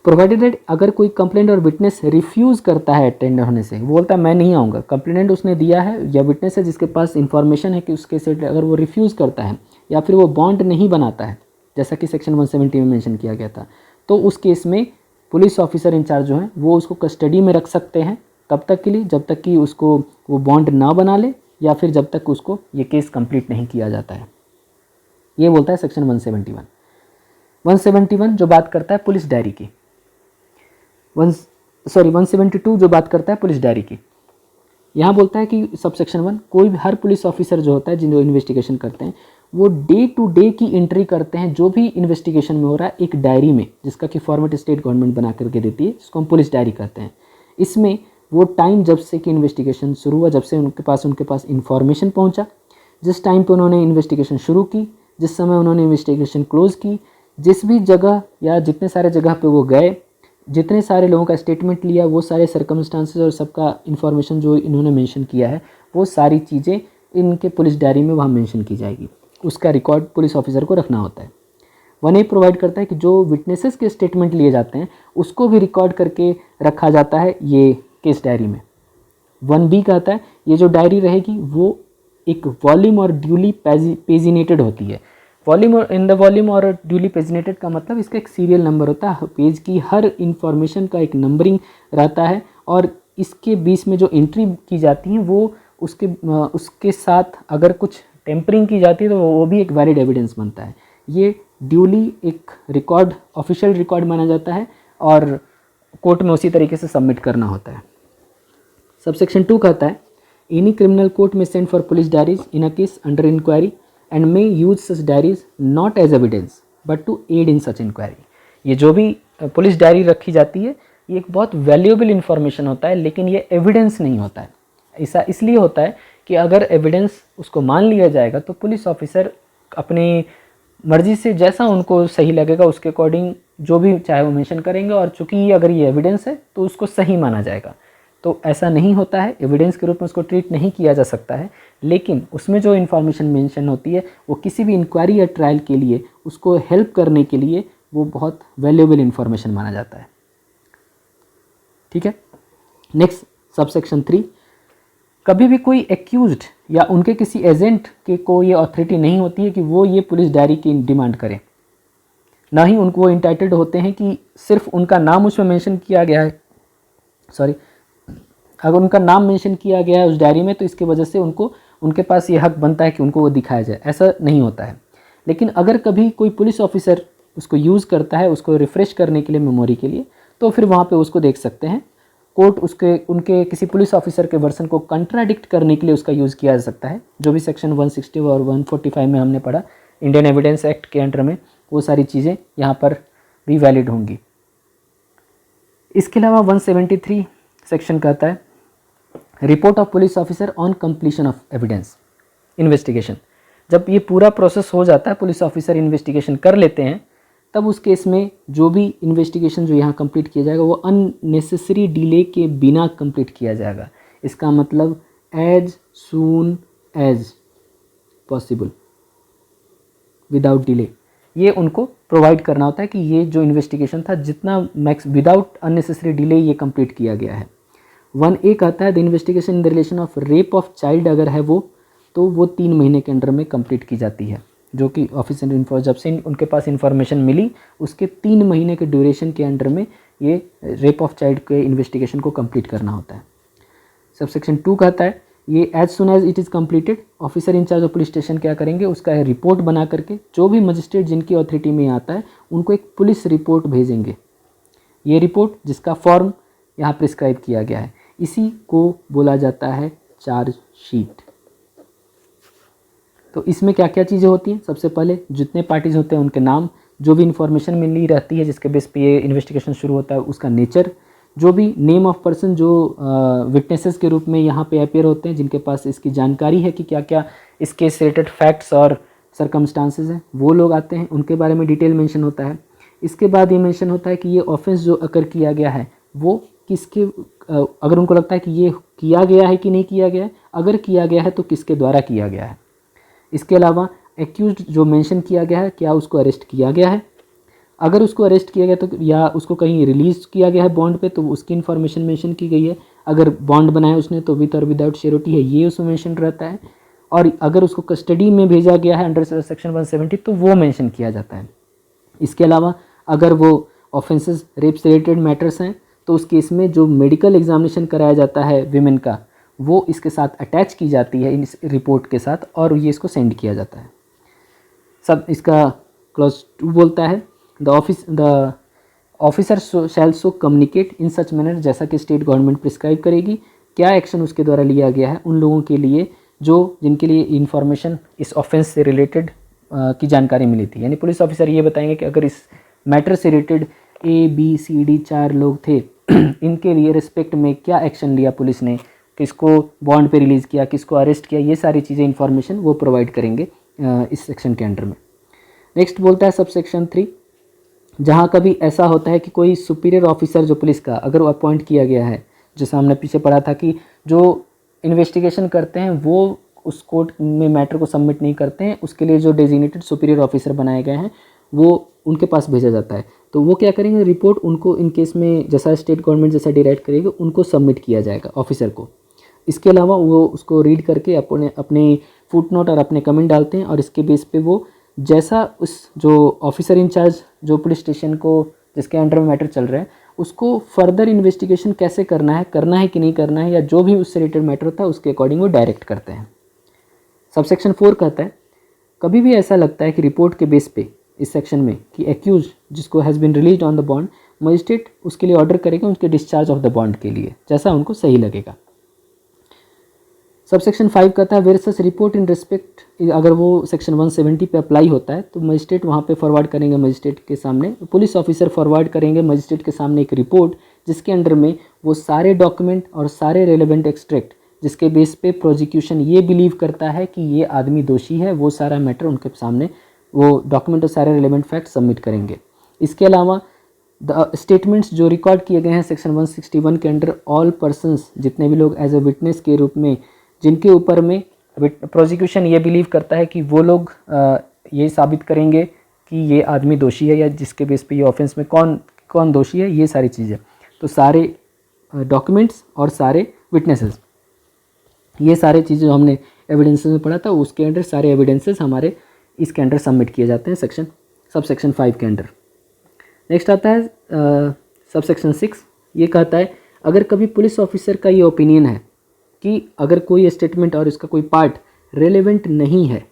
प्रोवाइडेड दैट अगर कोई कंप्लेंट और विटनेस रिफ्यूज़ करता है अटेंड होने से, वो बोलता है मैं नहीं आऊँगा, कंप्लेनेंट उसने दिया है या विटनेस है जिसके पास इंफॉर्मेशन है कि उसके से अगर वो रिफ्यूज़ करता है या फिर वो बॉन्ड नहीं बनाता है, जैसा कि सेक्शन 170 में मेंशन किया गया था, तो उस केस में पुलिस ऑफिसर इंचार्ज जो हैं वो उसको कस्टडी में रख सकते हैं तब तक के लिए जब तक कि उसको वो बॉन्ड ना बना ले, या फिर जब तक उसको ये केस कंप्लीट नहीं किया जाता है। ये बोलता है सेक्शन 171। 171 जो बात करता है पुलिस डायरी की, 172 जो बात करता है पुलिस डायरी की। यहाँ बोलता है कि सबसेक्शन 1 कोई भी हर पुलिस ऑफिसर जो होता है जो इन्वेस्टिगेशन करते हैं वो डे टू डे की एंट्री करते हैं जो भी इन्वेस्टिगेशन में हो रहा है एक डायरी में, जिसका कि फॉर्मेट स्टेट गवर्नमेंट बना करके देती है, जिसको हम पुलिस डायरी कहते हैं। इसमें वो टाइम जब से कि इन्वेस्टिगेशन शुरू हुआ, जब से उनके पास इन्फॉर्मेशन पहुँचा, जिस टाइम पर उन्होंने इन्वेस्टिगेशन शुरू की, जिस समय उन्होंने इन्वेस्टिगेशन क्लोज़ की, जिस भी जगह या जितने सारे जगह पे वो गए, जितने सारे लोगों का स्टेटमेंट लिया, वो सारे सर्कमस्टांसेस और सबका इन्फॉर्मेशन जो इन्होंने मेंशन किया है, वो सारी चीज़ें इनके पुलिस डायरी में वहाँ मेंशन की जाएगी। उसका रिकॉर्ड पुलिस ऑफिसर को रखना होता है। 1A प्रोवाइड करता है कि जो विटनेसेस के स्टेटमेंट लिए जाते हैं उसको भी रिकॉर्ड करके रखा जाता है ये केस डायरी में। 1B कहता है ये जो डायरी रहेगी वो एक वॉल्यूम और ड्यूली पेजिनेटेड होती है। इन द वॉल्यूम और ड्यूली पेजिनेटेड का मतलब इसका एक सीरियल नंबर होता है, पेज की हर इंफॉर्मेशन का एक नंबरिंग रहता है, और इसके बीच में जो एंट्री की जाती हैं वो उसके साथ अगर कुछ टेम्परिंग की जाती है तो वो भी एक वैलिड एविडेंस बनता है। ये ड्यूली एक रिकॉर्ड, ऑफिशियल रिकॉर्ड माना जाता है और कोर्ट में उसी तरीके से सबमिट करना होता है। सबसेक्शन 2 कहता है एनी क्रिमिनल कोर्ट में send for police diaries in a case under inquiry and may use such diaries not as evidence but to aid in such inquiry. ये जो भी पुलिस डायरी रखी जाती है ये एक बहुत वैल्यूएबल इन्फॉर्मेशन होता है, लेकिन ये एविडेंस नहीं होता है। ऐसा इसलिए होता है कि अगर एविडेंस उसको मान लिया जाएगा तो पुलिस ऑफिसर अपने मर्जी से जैसा उनको सही लगेगा उसके अकॉर्डिंग जो भी चाहे वो मेंशन करेंगे, और चूंकि ये अगर ये एविडेंस है तो उसको सही माना जाएगा। तो ऐसा नहीं होता है, एविडेंस के रूप में उसको ट्रीट नहीं किया जा सकता है, लेकिन उसमें जो इन्फॉर्मेशन मेंशन होती है वो किसी भी इंक्वायरी या ट्रायल के लिए उसको हेल्प करने के लिए वो बहुत वैल्यूएबल इन्फॉर्मेशन माना जाता है। ठीक है। नेक्स्ट सबसेक्शन 3, कभी भी कोई एक्यूज्ड या उनके किसी एजेंट के को ये अथॉरिटी नहीं होती है कि वो ये पुलिस डायरी की डिमांड करें, ना ही उनको वो इंटाइटल्ड होते हैं कि सिर्फ उनका नाम उसमें मेंशन किया गया है, अगर उनका नाम मेंशन किया गया है उस डायरी में तो इसकी वजह से उनको उनके पास ये हक बनता है कि उनको वो दिखाया जाए, ऐसा नहीं होता है। लेकिन अगर कभी कोई पुलिस ऑफिसर उसको यूज़ करता है उसको रिफ़्रेश करने के लिए मेमोरी के लिए, तो फिर वहाँ पे उसको देख सकते हैं। कोर्ट उसके उनके किसी पुलिस ऑफिसर के वर्सन को कंट्राडिक्ट करने के लिए उसका यूज़ किया जा सकता है, जो भी सेक्शन 160 और 145 में हमने पढ़ा इंडियन एविडेंस एक्ट के अंडर में, वो सारी चीज़ें यहाँ पर भी वैलिड होंगी। इसके अलावा 173 सेक्शन कहता है report of police officer on completion of evidence investigation. जब ये पूरा प्रोसेस हो जाता है, पुलिस ऑफिसर इन्वेस्टिगेशन कर लेते हैं, तब उस केस में जो भी इन्वेस्टिगेशन जो यहाँ कंप्लीट किया जाएगा वो अननेसेसरी डिले के बिना कंप्लीट किया जाएगा। इसका मतलब as soon as possible without delay, ये उनको प्रोवाइड करना होता है कि ये जो इन्वेस्टिगेशन था जितना मैक्स विदाउट अननेसेसरी डिले ये कंप्लीट किया गया है। 1A कहता है the investigation in the relation of rape of child अगर है वो, तो वो 3 महीने के अंडर में कंप्लीट की जाती है, जो कि ऑफिसर इन्फो जब से उनके पास इन्फॉर्मेशन मिली उसके 3 महीने के ड्यूरेशन के अंडर में ये रेप ऑफ चाइल्ड के इन्वेस्टिगेशन को कंप्लीट करना होता है। सबसेक्शन 2 कहता है ये as soon as it is completed officer in charge of police station क्या करेंगे, उसका रिपोर्ट बना करके जो भी मजिस्ट्रेट जिनकी अथॉरिटी में आता है उनको एक पुलिस रिपोर्ट भेजेंगे। ये रिपोर्ट जिसका फॉर्म यहाँ प्रिस्क्राइब किया गया है, इसी को बोला जाता है चार्जशीट। तो इसमें क्या क्या चीज़ें होती हैं, सबसे पहले जितने पार्टीज होते हैं उनके नाम, जो भी इन्फॉर्मेशन मिली रहती है जिसके बेस पे ये इन्वेस्टिगेशन शुरू होता है उसका नेचर, जो भी नेम ऑफ पर्सन जो विटनेसेस के रूप में यहाँ पे अपेयर होते हैं जिनके पास इसकी जानकारी है कि क्या क्या इस केस से रिलेटेड फैक्ट्स और सर्कमस्टांसेस हैं, वो लोग आते हैं, उनके बारे में डिटेल मेंशन होता है। इसके बाद ये मेंशन होता है कि ये ऑफेंस जो अकर किया गया है वो किसके, अगर उनको लगता है कि ये किया गया है कि नहीं किया गया है, अगर किया गया है तो किसके द्वारा किया गया है। इसके अलावा एक्यूज्ड जो मेंशन किया गया है क्या उसको अरेस्ट किया गया है, अगर उसको अरेस्ट किया गया तो या उसको कहीं रिलीज़ किया गया है बॉन्ड पे तो उसकी इन्फॉर्मेशन मेंशन की गई है, अगर बॉन्ड बनाया उसने तो विद और विदाउट श्योरिटी है ये उसमें मेंशन रहता है, और अगर उसको कस्टडी में भेजा गया है अंडर सेक्शन 170 तो वो मेंशन किया जाता है। इसके अलावा अगर वो ऑफेंसेस रेप से रिलेटेड मैटर्स हैं तो उस केस में जो मेडिकल एग्जामिनेशन कराया जाता है विमेन का वो इसके साथ अटैच की जाती है इस रिपोर्ट के साथ और ये इसको सेंड किया जाता है। सब इसका क्लॉज 2 बोलता है the officer shall so communicate in such manner, जैसा कि स्टेट गवर्नमेंट प्रिस्क्राइब करेगी क्या एक्शन उसके द्वारा लिया गया है उन लोगों के लिए जो जिनके लिए इन्फॉर्मेशन इस ऑफेंस से रिलेटेड की जानकारी मिली थी। यानी पुलिस ऑफिसर ये बताएंगे कि अगर इस मैटर से रिलेटेड ABCD 4 लोग थे इनके लिए रिस्पेक्ट में क्या एक्शन लिया पुलिस ने, किसको बॉन्ड पे रिलीज़ किया, किसको अरेस्ट किया, ये सारी चीज़ें इन्फॉर्मेशन वो प्रोवाइड करेंगे इस सेक्शन के अंडर में। नेक्स्ट बोलता है सब सेक्शन 3, जहाँ कभी ऐसा होता है कि कोई सुपीरियर ऑफिसर जो पुलिस का अगर वो अपॉइंट किया गया है, जैसा हमने पीछे पढ़ा था कि जो इन्वेस्टिगेशन करते हैं वो उस कोर्ट में मैटर को सबमिट नहीं करते हैं, उसके लिए जो डेजिग्नेटेड सुपीरियर ऑफिसर बनाए गए हैं वो उनके पास भेजा जाता है। तो वो क्या करेंगे, रिपोर्ट उनको इन केस में जैसा स्टेट गवर्नमेंट जैसा डायरेक्ट करेगी उनको सबमिट किया जाएगा ऑफिसर को। इसके अलावा वो उसको रीड करके अपने फुटनोट और अपने कमेंट डालते हैं और इसके बेस पे वो जैसा उस जो ऑफिसर इंचार्ज जो पुलिस स्टेशन को जिसके अंडर में मैटर चल रहा है उसको फर्दर इन्वेस्टिगेशन कैसे करना है कि नहीं करना है, या जो भी उससे रिलेटेड मैटर होता है उसके अकॉर्डिंग वो डायरेक्ट करते हैं। सबसेक्शन 4 कहता है कभी भी ऐसा लगता है कि रिपोर्ट के बेस पे इस सेक्शन में कि एक्यूज जिसको has been release on the bond, magistrate उसके लिए ऑर्डर करेगा उनके डिस्चार्ज ऑफ द बॉन्ड के लिए जैसा उनको सही लगेगा। सबसेक्शन 5 कहता है where such report in respect, अगर वो सेक्शन 170 पे अप्लाई होता है तो मजिस्ट्रेट वहाँ पे फॉरवर्ड करेंगे मजिस्ट्रेट के सामने, पुलिस ऑफिसर फॉरवर्ड करेंगे मजिस्ट्रेट के सामने एक रिपोर्ट जिसके अंडर में वो सारे डॉक्यूमेंट और सारे रेलेवेंट एक्सट्रैक्ट जिसके बेस पे प्रोसिक्यूशन ये बिलीव करता है कि ये आदमी दोषी है वो सारा मैटर उनके सामने वो डॉक्यूमेंट और सारे रिलेवेंट फैक्ट सबमिट करेंगे। इसके अलावा स्टेटमेंट्स जो रिकॉर्ड किए गए हैं सेक्शन 161 के अंडर, ऑल पर्सन्स, जितने भी लोग एज ए विटनेस के रूप में जिनके ऊपर में प्रोसिक्यूशन ये बिलीव करता है कि वो लोग ये साबित करेंगे कि ये आदमी दोषी है या जिसके बेस पे ये ऑफेंस में कौन दोषी है, ये सारी चीज़ें, तो सारे डॉक्यूमेंट्स और सारे विटनेसेस, ये सारे चीज़ें जो हमने एविडेंसेस में पढ़ा था उसके अंडर सारे एविडेंसेस हमारे इसके अंडर सबमिट किए जाते हैं सब सेक्शन 5 के अंडर। नेक्स्ट आता है सब सेक्शन 6। ये कहता है अगर कभी पुलिस ऑफिसर का ये ओपिनियन है कि अगर कोई स्टेटमेंट और उसका कोई पार्ट रेलेवेंट नहीं है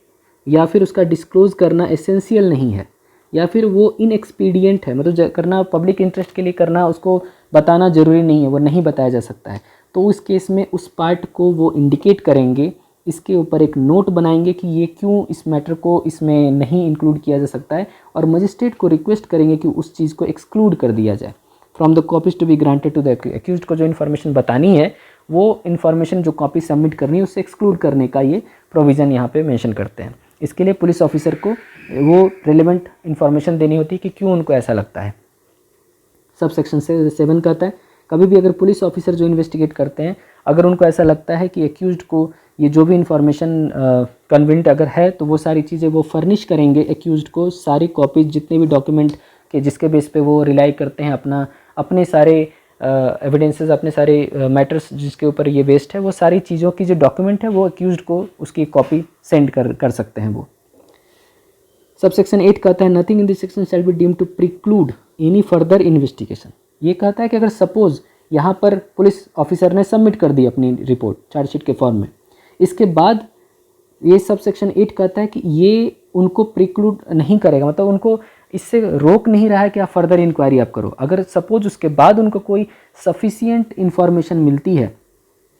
या फिर उसका डिस्क्लोज़ करना एसेंशियल नहीं है या फिर वो इनएक्सपीडियंट है, मतलब करना पब्लिक इंटरेस्ट के लिए करना, उसको बताना ज़रूरी नहीं है, वो नहीं बताया जा सकता है, तो उस केस में उस पार्ट को वो इंडिकेट करेंगे, इसके ऊपर एक नोट बनाएंगे कि ये क्यों इस मैटर को इसमें नहीं इंक्लूड किया जा सकता है, और मजिस्ट्रेट को रिक्वेस्ट करेंगे कि उस चीज़ को एक्सक्लूड कर दिया जाए from the copies to be granted to the accused को जो इन्फॉर्मेशन बतानी है वो इन्फॉर्मेशन जो कॉपी सबमिट करनी है उससे एक्सक्लूड करने का ये प्रोविज़न यहाँ पे मेंशन करते हैं। इसके लिए पुलिस ऑफिसर को वो रिलेवेंट इन्फॉर्मेशन देनी होती है कि क्यों उनको ऐसा लगता है। सब सेक्शन 7 कहता है कभी भी अगर पुलिस ऑफिसर जो इन्वेस्टिगेट करते हैं अगर उनको ऐसा लगता है कि एक्यूज्ड को ये जो भी इन्फॉर्मेशन कन्विंट अगर है तो वो सारी चीज़ें वो फर्निश करेंगे एक्यूज्ड को, सारी कॉपीज जितने भी डॉक्यूमेंट के जिसके बेस पे वो रिलाई करते हैं अपने सारे एविडेंसेस, अपने सारे मैटर्स जिसके ऊपर ये बेस्ड है, वो सारी चीज़ों की जो डॉक्यूमेंट है वो एक्यूज्ड को उसकी कॉपी सेंड कर सकते हैं वो। सब सेक्शन 8 कहता है nothing in this section shall be deemed to preclude any further investigation. ये कहता है कि अगर सपोज यहाँ पर पुलिस ऑफिसर ने सबमिट कर दी अपनी रिपोर्ट चार्जशीट के फॉर्म में, इसके बाद ये सब सेक्शन 8 कहता है कि ये उनको प्रिक्लूड नहीं करेगा, मतलब उनको इससे रोक नहीं रहा है कि आप फर्दर इंक्वायरी आप करो। अगर सपोज उसके बाद उनको कोई सफिशिएंट इन्फॉर्मेशन मिलती है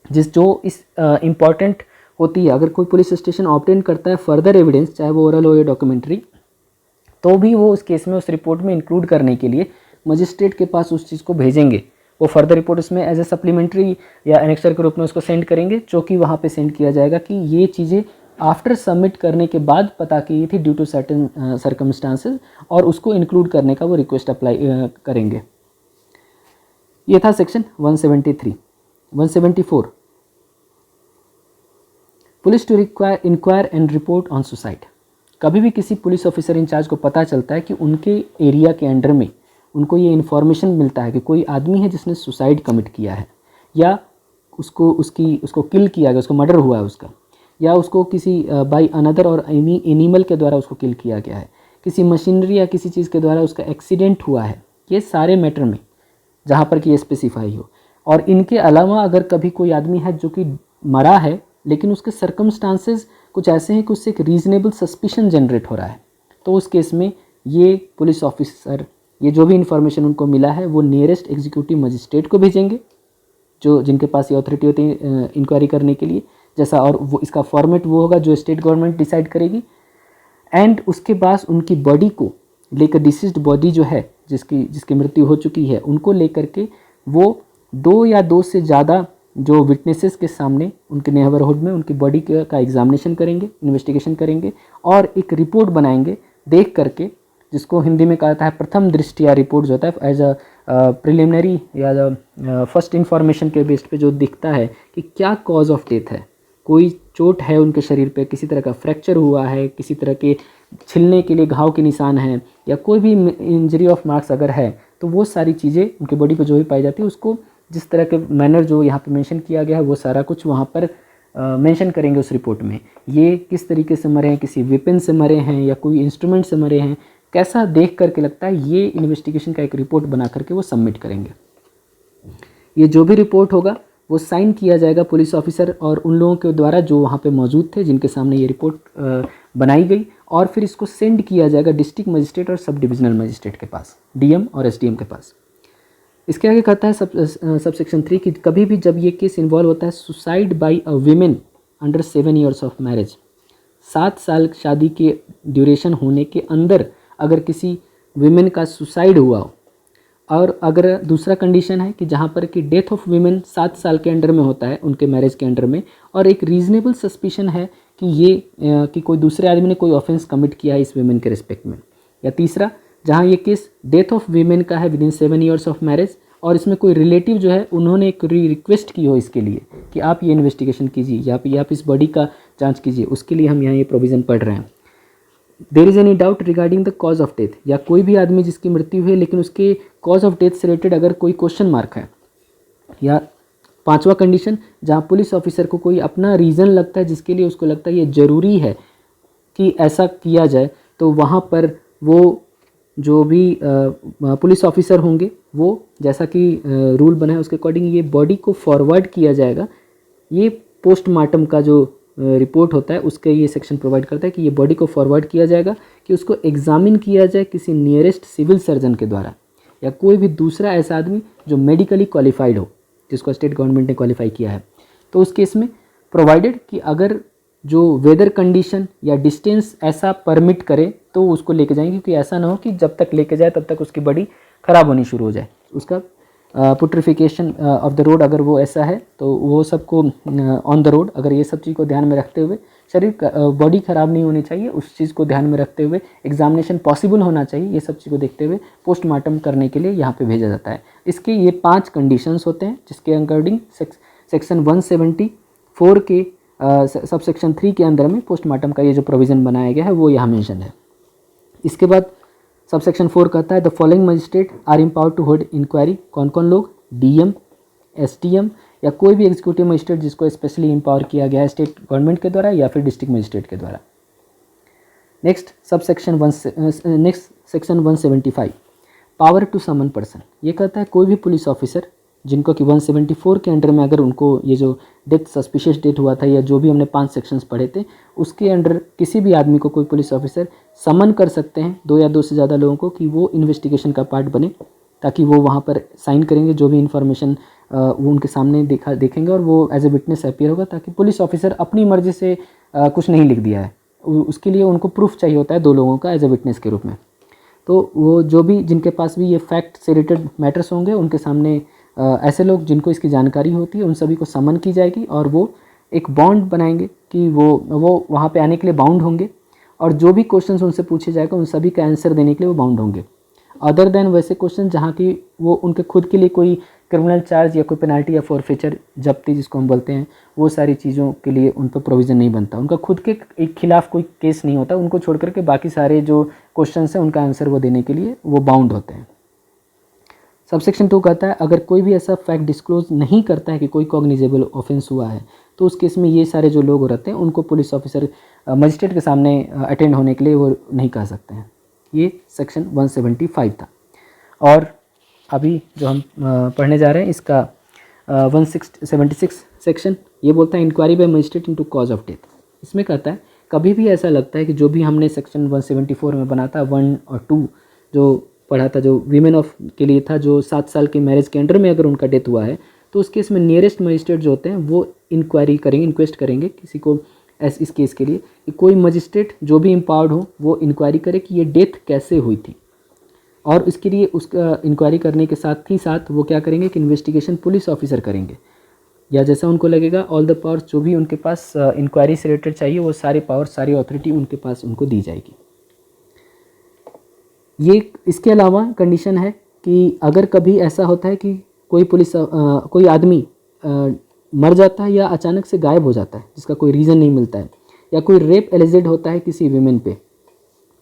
जो इस इम्पॉर्टेंट होती है, अगर कोई पुलिस स्टेशन ऑब्टेन करता है फर्दर एविडेंस, चाहे वो ओरल हो या डॉक्यूमेंट्री, तो भी वो उस केस में उस रिपोर्ट में इंक्लूड करने के लिए मजिस्ट्रेट के पास उस चीज़ को भेजेंगे। वो फर्दर रिपोर्ट उसमें एज ए सप्लीमेंट्री या एनेक्सर के रूप में उसको सेंड करेंगे, जो कि वहाँ पे सेंड किया जाएगा कि ये चीज़ें आफ्टर सबमिट करने के बाद पता की थी ड्यू टू सर्टेन सर्कमस्टांसेस, और उसको इंक्लूड करने का वो रिक्वेस्ट अप्लाई करेंगे। ये था section 173। 174 police to inquire and report on suicide. कभी भी किसी पुलिस ऑफिसर इंचार्ज को पता चलता है कि उनके एरिया के अंडर में उनको ये इन्फॉर्मेशन मिलता है कि कोई आदमी है जिसने सुसाइड कमिट किया है, या उसको किल किया गया, उसको मर्डर हुआ है उसका, या उसको किसी बाय अनदर और एनिमल के द्वारा उसको किल किया गया है, किसी मशीनरी या किसी चीज़ के द्वारा उसका एक्सीडेंट हुआ है, ये सारे मैटर में जहाँ पर कि ये स्पेसिफाई हो। और इनके अलावा अगर कभी कोई आदमी है जो कि मरा है लेकिन उसके सर्कमस्टांसेस कुछ ऐसे हैं कि उससे एक रीजनेबल सस्पिशन जनरेट हो रहा है, तो उस केस में ये पुलिस ऑफिसर ये जो भी इन्फॉर्मेशन उनको मिला है वो नियरेस्ट एग्जीक्यूटिव मजिस्ट्रेट को भेजेंगे, जो जिनके पास ये अथॉरिटी होती है इंक्वायरी करने के लिए जैसा, और वो इसका फॉर्मेट वो होगा जो स्टेट गवर्नमेंट डिसाइड करेगी। एंड उसके बाद उनकी बॉडी को लेकर, डिसीज्ड बॉडी जो है जिसकी मृत्यु हो चुकी है, उनको लेकर के वो 2 या 2 से ज़्यादा जो विटनेसेस के सामने उनके नेबरहुड में उनकी बॉडी का एग्जामिनेशन करेंगे, इन्वेस्टिगेशन करेंगे और एक रिपोर्ट बनाएंगे देख करके, जिसको हिंदी में कहता है प्रथम दृष्टिया रिपोर्ट जो होता है एज अ प्रिलिमिनरी या फर्स्ट इंफॉर्मेशन के बेस पे जो दिखता है कि क्या कॉज ऑफ डेथ है, कोई चोट है उनके शरीर पे, किसी तरह का फ्रैक्चर हुआ है, किसी तरह के छिलने के लिए घाव के निशान हैं, या कोई भी इंजरी ऑफ मार्क्स अगर है, तो वो सारी चीज़ें उनकी बॉडी पे जो भी पाई जाती है उसको जिस तरह के मैनर जो यहाँ पे मेंशन किया गया है वो सारा कुछ वहाँ पर मेंशन करेंगे उस रिपोर्ट में। ये किस तरीके से मरे हैं, किसी वेपन से मरे हैं या कोई इंस्ट्रूमेंट से मरे हैं, कैसा देख करके लगता है, ये इन्वेस्टिगेशन का एक रिपोर्ट बना करके वो सबमिट करेंगे। ये जो भी रिपोर्ट होगा वो साइन किया जाएगा पुलिस ऑफिसर और उन लोगों के द्वारा जो वहाँ पे मौजूद थे जिनके सामने ये रिपोर्ट बनाई गई, और फिर इसको सेंड किया जाएगा डिस्ट्रिक्ट मजिस्ट्रेट और सब डिविजनल मजिस्ट्रेट के पास, डीएम और एसडीएम के पास। इसके आगे कहता है सब सेक्शन 3 कि कभी भी जब ये केस इन्वॉल्व होता है suicide bye a women under 7 years of marriage, 7 साल शादी के ड्यूरेशन होने के अंदर अगर किसी वीमेन का सुसाइड हुआ हो, और अगर दूसरा कंडीशन है कि जहाँ पर कि डेथ ऑफ वीमेन 7 साल के अंडर में होता है उनके मैरिज के अंडर में, और एक रीजनेबल सस्पिशन है कि कि कोई दूसरे आदमी ने कोई ऑफेंस कमिट किया है इस वीमेन के रिस्पेक्ट में। या तीसरा, जहाँ ये केस डेथ ऑफ वीमेन का है विदिन 7 ईयर्स ऑफ मैरिज, और इसमें कोई रिलेटिव जो है उन्होंने एक रिक्वेस्ट की हो इसके लिए कि आप ये इन्वेस्टिगेशन कीजिए या आप इस बॉडी का जांच कीजिए, उसके लिए हम यहाँ ये प्रोविज़न पढ़ रहे हैं। There is any doubt regarding the cause of death, या कोई भी आदमी जिसकी मृत्यु हुई लेकिन उसके कॉज ऑफ डेथ से रिलेटेड अगर कोई क्वेश्चन मार्क है। या पांचवा कंडीशन, जहाँ पुलिस ऑफिसर को कोई अपना रीज़न लगता है जिसके लिए उसको लगता है ये ज़रूरी है कि ऐसा किया जाए, तो वहाँ पर वो जो भी पुलिस ऑफिसर होंगे वो जैसा कि रूल बना है उसके अकॉर्डिंग ये बॉडी को फॉरवर्ड किया जाएगा। ये पोस्टमार्टम का जो रिपोर्ट होता है उसके ये सेक्शन प्रोवाइड करता है कि ये बॉडी को फॉरवर्ड किया जाएगा कि उसको एग्जामिन किया जाए किसी नियरेस्ट सिविल सर्जन के द्वारा या कोई भी दूसरा ऐसा आदमी जो मेडिकली क्वालिफाइड हो, जिसको स्टेट गवर्नमेंट ने क्वालिफाई किया है। तो उस केस में प्रोवाइडेड कि अगर जो वेदर कंडीशन या डिस्टेंस ऐसा परमिट करे तो उसको लेके जाएंगे, क्योंकि ऐसा ना हो कि जब तक लेके जाए तब तक उसकी बॉडी ख़राब होनी शुरू हो जाए। उसका पुट्रिफिकेशन ऑफ द रोड अगर वो ऐसा है तो वो सबको ऑन द रोड, अगर ये सब चीज़ को ध्यान में रखते हुए शरीर बॉडी ख़राब नहीं होनी चाहिए, उस चीज़ को ध्यान में रखते हुए एग्जामिनेशन पॉसिबल होना चाहिए, ये सब चीज़ को देखते हुए पोस्टमार्टम करने के लिए यहाँ पे भेजा जाता है। इसके ये 5 कंडीशंस होते हैं जिसके अकॉर्डिंग सेक्शन 174 के सब सेक्शन 3 के अंदर में पोस्टमार्टम का ये जो प्रोविज़न बनाया गया है वो यहाँ मेंशन है। इसके बाद सब सेक्शन 4 कहता है the following magistrate are empowered to hold inquiry. कौन कौन लोग? डीएम, एसडीएम या कोई भी एग्जीक्यूटिव मजिस्ट्रेट जिसको स्पेशली एम्पावर किया गया है स्टेट गवर्नमेंट के द्वारा या फिर डिस्ट्रिक्ट मजिस्ट्रेट के द्वारा। Next section 175 power to summon person. ये कहता है कोई भी पुलिस ऑफिसर जिनको कि 174 के अंडर में अगर उनको ये जो डेथ सस्पिशियस डेथ हुआ था या जो भी हमने 5 सेक्शंस पढ़े थे उसके अंडर किसी भी आदमी को कोई पुलिस ऑफिसर समन कर सकते हैं 2 या 2 से ज़्यादा लोगों को कि वो इन्वेस्टिगेशन का पार्ट बने, ताकि वो वहाँ पर साइन करेंगे जो भी इन्फॉर्मेशन वो उनके सामने देखेंगे और वो एज ए विटनेस अपीयर होगा, ताकि पुलिस ऑफिसर अपनी मर्जी से कुछ नहीं लिख दिया है, उसके लिए उनको प्रूफ चाहिए होता है 2 लोगों का एज ए विटनेस के रूप में। तो वो जो भी जिनके पास भी ये फैक्ट से रिलेटेड मैटर्स होंगे उनके सामने ऐसे लोग जिनको इसकी जानकारी होती है उन सभी को समन की जाएगी और वो एक बॉन्ड बनाएंगे कि वो वहाँ पे आने के लिए बाउंड होंगे और जो भी क्वेश्चंस उनसे पूछे जाएगा उन सभी का आंसर देने के लिए वो बाउंड होंगे। अदर देन वैसे क्वेश्चन जहाँ की वो उनके खुद के लिए कोई क्रिमिनल चार्ज या कोई पेनल्टी या फॉरफीचर जब्ती जिसको हम बोलते हैं वो सारी चीज़ों के लिए उन पर प्रोविज़न नहीं बनता, उनका खुद के एक खिलाफ कोई केस नहीं होता, उनको छोड़ करके बाकी सारे जो क्वेश्चन हैं उनका आंसर वो देने के लिए वो बाउंड होते हैं। सबसेक्शन 2 कहता है अगर कोई भी ऐसा फैक्ट डिस्क्लोज नहीं करता है कि कोई कॉग्निजेबल ऑफेंस हुआ है तो उस केस में ये सारे जो लोग रहते हैं उनको पुलिस ऑफिसर मजिस्ट्रेट के सामने अटेंड होने के लिए वो नहीं कह सकते हैं। ये सेक्शन 175 था। और अभी जो हम पढ़ने जा रहे हैं इसका 176 सेक्शन ये बोलता है inquiry by magistrate into cause of death. इसमें कहता है कभी भी ऐसा लगता है कि जो भी हमने सेक्शन 174 में बना था 1 और 2 जो पढ़ा था जो वीमेन ऑफ के लिए था, जो 7 साल के मैरिज के अंडर में अगर उनका डेथ हुआ है तो उस केस में नियरेस्ट मजिस्ट्रेट जो होते हैं वो इंक्वायरी करेंगे, इंक्वेस्ट करेंगे किसी को इस केस के लिए कि कोई मजिस्ट्रेट जो भी एम्पावर्ड हो वो इंक्वायरी करे कि ये डेथ कैसे हुई थी। और इसके लिए उसका इंक्वायरी करने के साथ ही साथ वो क्या करेंगे कि इन्वेस्टिगेशन पुलिस ऑफिसर करेंगे या जैसा उनको लगेगा ऑल द पावर्स जो भी उनके पास इंक्वायरी से रिलेटेड चाहिए वो सारे पावर सारी अथॉरिटी उनके पास उनको दी जाएगी। ये इसके अलावा कंडीशन है कि अगर कभी ऐसा होता है कि कोई आदमी मर जाता है या अचानक से गायब हो जाता है जिसका कोई रीज़न नहीं मिलता है या कोई रेप एलिजेड होता है किसी वीमेन पे,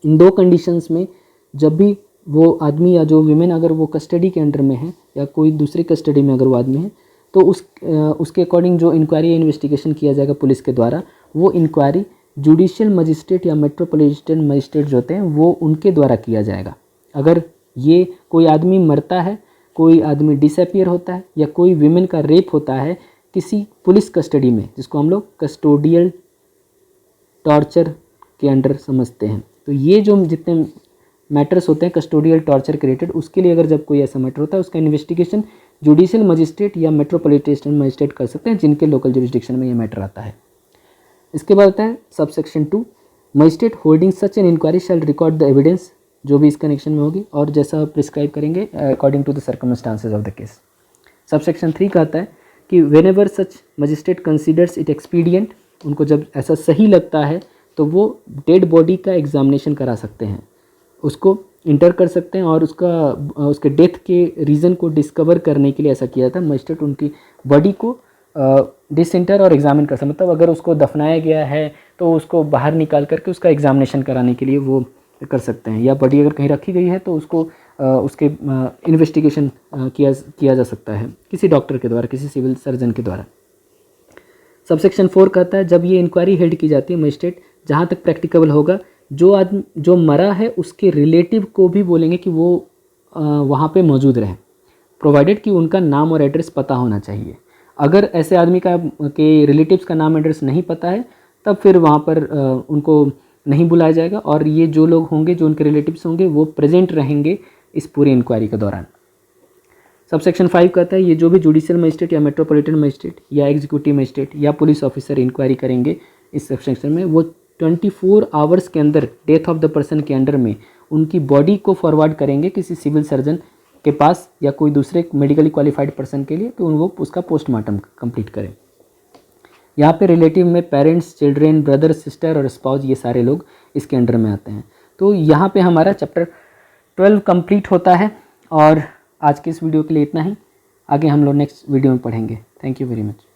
इन 2 कंडीशंस में जब भी वो आदमी या जो वीमेन अगर वो कस्टडी के अंडर में है या कोई दूसरी कस्टडी में अगर वो आदमी है तो उसके अकॉर्डिंग जो इंक्वायरी या इन्वेस्टिगेशन किया जाएगा पुलिस के द्वारा वो इंक्वायरी जुडिशियल मजिस्ट्रेट या मेट्रोपॉलिटन मजिस्ट्रेट जो होते हैं वो उनके द्वारा किया जाएगा। अगर ये कोई आदमी मरता है, कोई आदमी डिसअपियर होता है या कोई वीमेन का रेप होता है किसी पुलिस कस्टडी में जिसको हम लोग कस्टोडियल टॉर्चर के अंडर समझते हैं, तो ये जो जितने मैटर्स होते हैं कस्टोडियल टॉर्चर के रिलेटेड उसके लिए अगर जब कोई ऐसा मैटर होता है उसका इन्वेस्टिगेशन जुडिशियल मजिस्ट्रेट या मेट्रोपॉलिटन मजिस्ट्रेट कर सकते हैं जिनके लोकल जुरिस्डिक्शन में ये मैटर आता है। इसके बाद आता है subsection 2 magistrate holding such an inquiry shall record the evidence जो भी इस कनेक्शन में होगी और जैसा प्रिस्क्राइब करेंगे according to the circumstances of the case. Subsection 3 कहता है कि whenever such magistrate considers it expedient उनको जब ऐसा सही लगता है तो वो डेड बॉडी का एग्जामिनेशन करा सकते हैं, उसको इंटर कर सकते हैं और उसके डेथ के रीज़न को डिस्कवर करने के लिए ऐसा किया था। मजिस्ट्रेट उनकी बॉडी को डिसइंटर और एग्जामिन कर सकते, मतलब अगर उसको दफनाया गया है तो उसको बाहर निकाल करके उसका एग्जामिनेशन कराने के लिए वो कर सकते हैं, या बॉडी अगर कहीं रखी गई है तो उसको उसके इन्वेस्टिगेशन किया जा सकता है किसी डॉक्टर के द्वारा, किसी सिविल सर्जन के द्वारा। सबसेक्शन 4 कहता है जब ये इंक्वायरी हेल्ड की जाती है, मजिस्ट्रेट जहाँ तक प्रैक्टिकेबल होगा जो मरा है उसके रिलेटिव को भी बोलेंगे कि वो वहाँ पे मौजूद रहे, प्रोवाइडेड कि उनका नाम और एड्रेस पता होना चाहिए। अगर ऐसे आदमी के रिलेटिव्स का नाम एड्रेस नहीं पता है तब फिर वहाँ पर उनको नहीं बुलाया जाएगा, और ये जो लोग होंगे जो उनके रिलेटिव्स होंगे वो प्रेजेंट रहेंगे इस पूरी इंक्वायरी के दौरान। सबसेक्शन 5 कहता है ये जो भी जुडिशियल मजिस्ट्रेट या मेट्रोपॉलिटन मजिस्ट्रेट या एग्जीक्यूटिव मजिस्ट्रेट या पुलिस ऑफिसर इंक्वायरी करेंगे इस सबसेक्शन में, वो 24 आवर्स के अंदर डेथ ऑफ द पर्सन के अंडर में उनकी बॉडी को फॉरवर्ड करेंगे किसी सिविल सर्जन के पास या कोई दूसरे मेडिकली क्वालिफाइड पर्सन के लिए, तो वो उसका पोस्टमार्टम कंप्लीट करें। यहाँ पे रिलेटिव में पेरेंट्स, चिल्ड्रेन, ब्रदर, सिस्टर और स्पाउस, ये सारे लोग इसके अंडर में आते हैं। तो यहाँ पे हमारा चैप्टर 12 कंप्लीट होता है, और आज के इस वीडियो के लिए इतना ही। आगे हम लोग नेक्स्ट वीडियो में पढ़ेंगे। Thank you very much.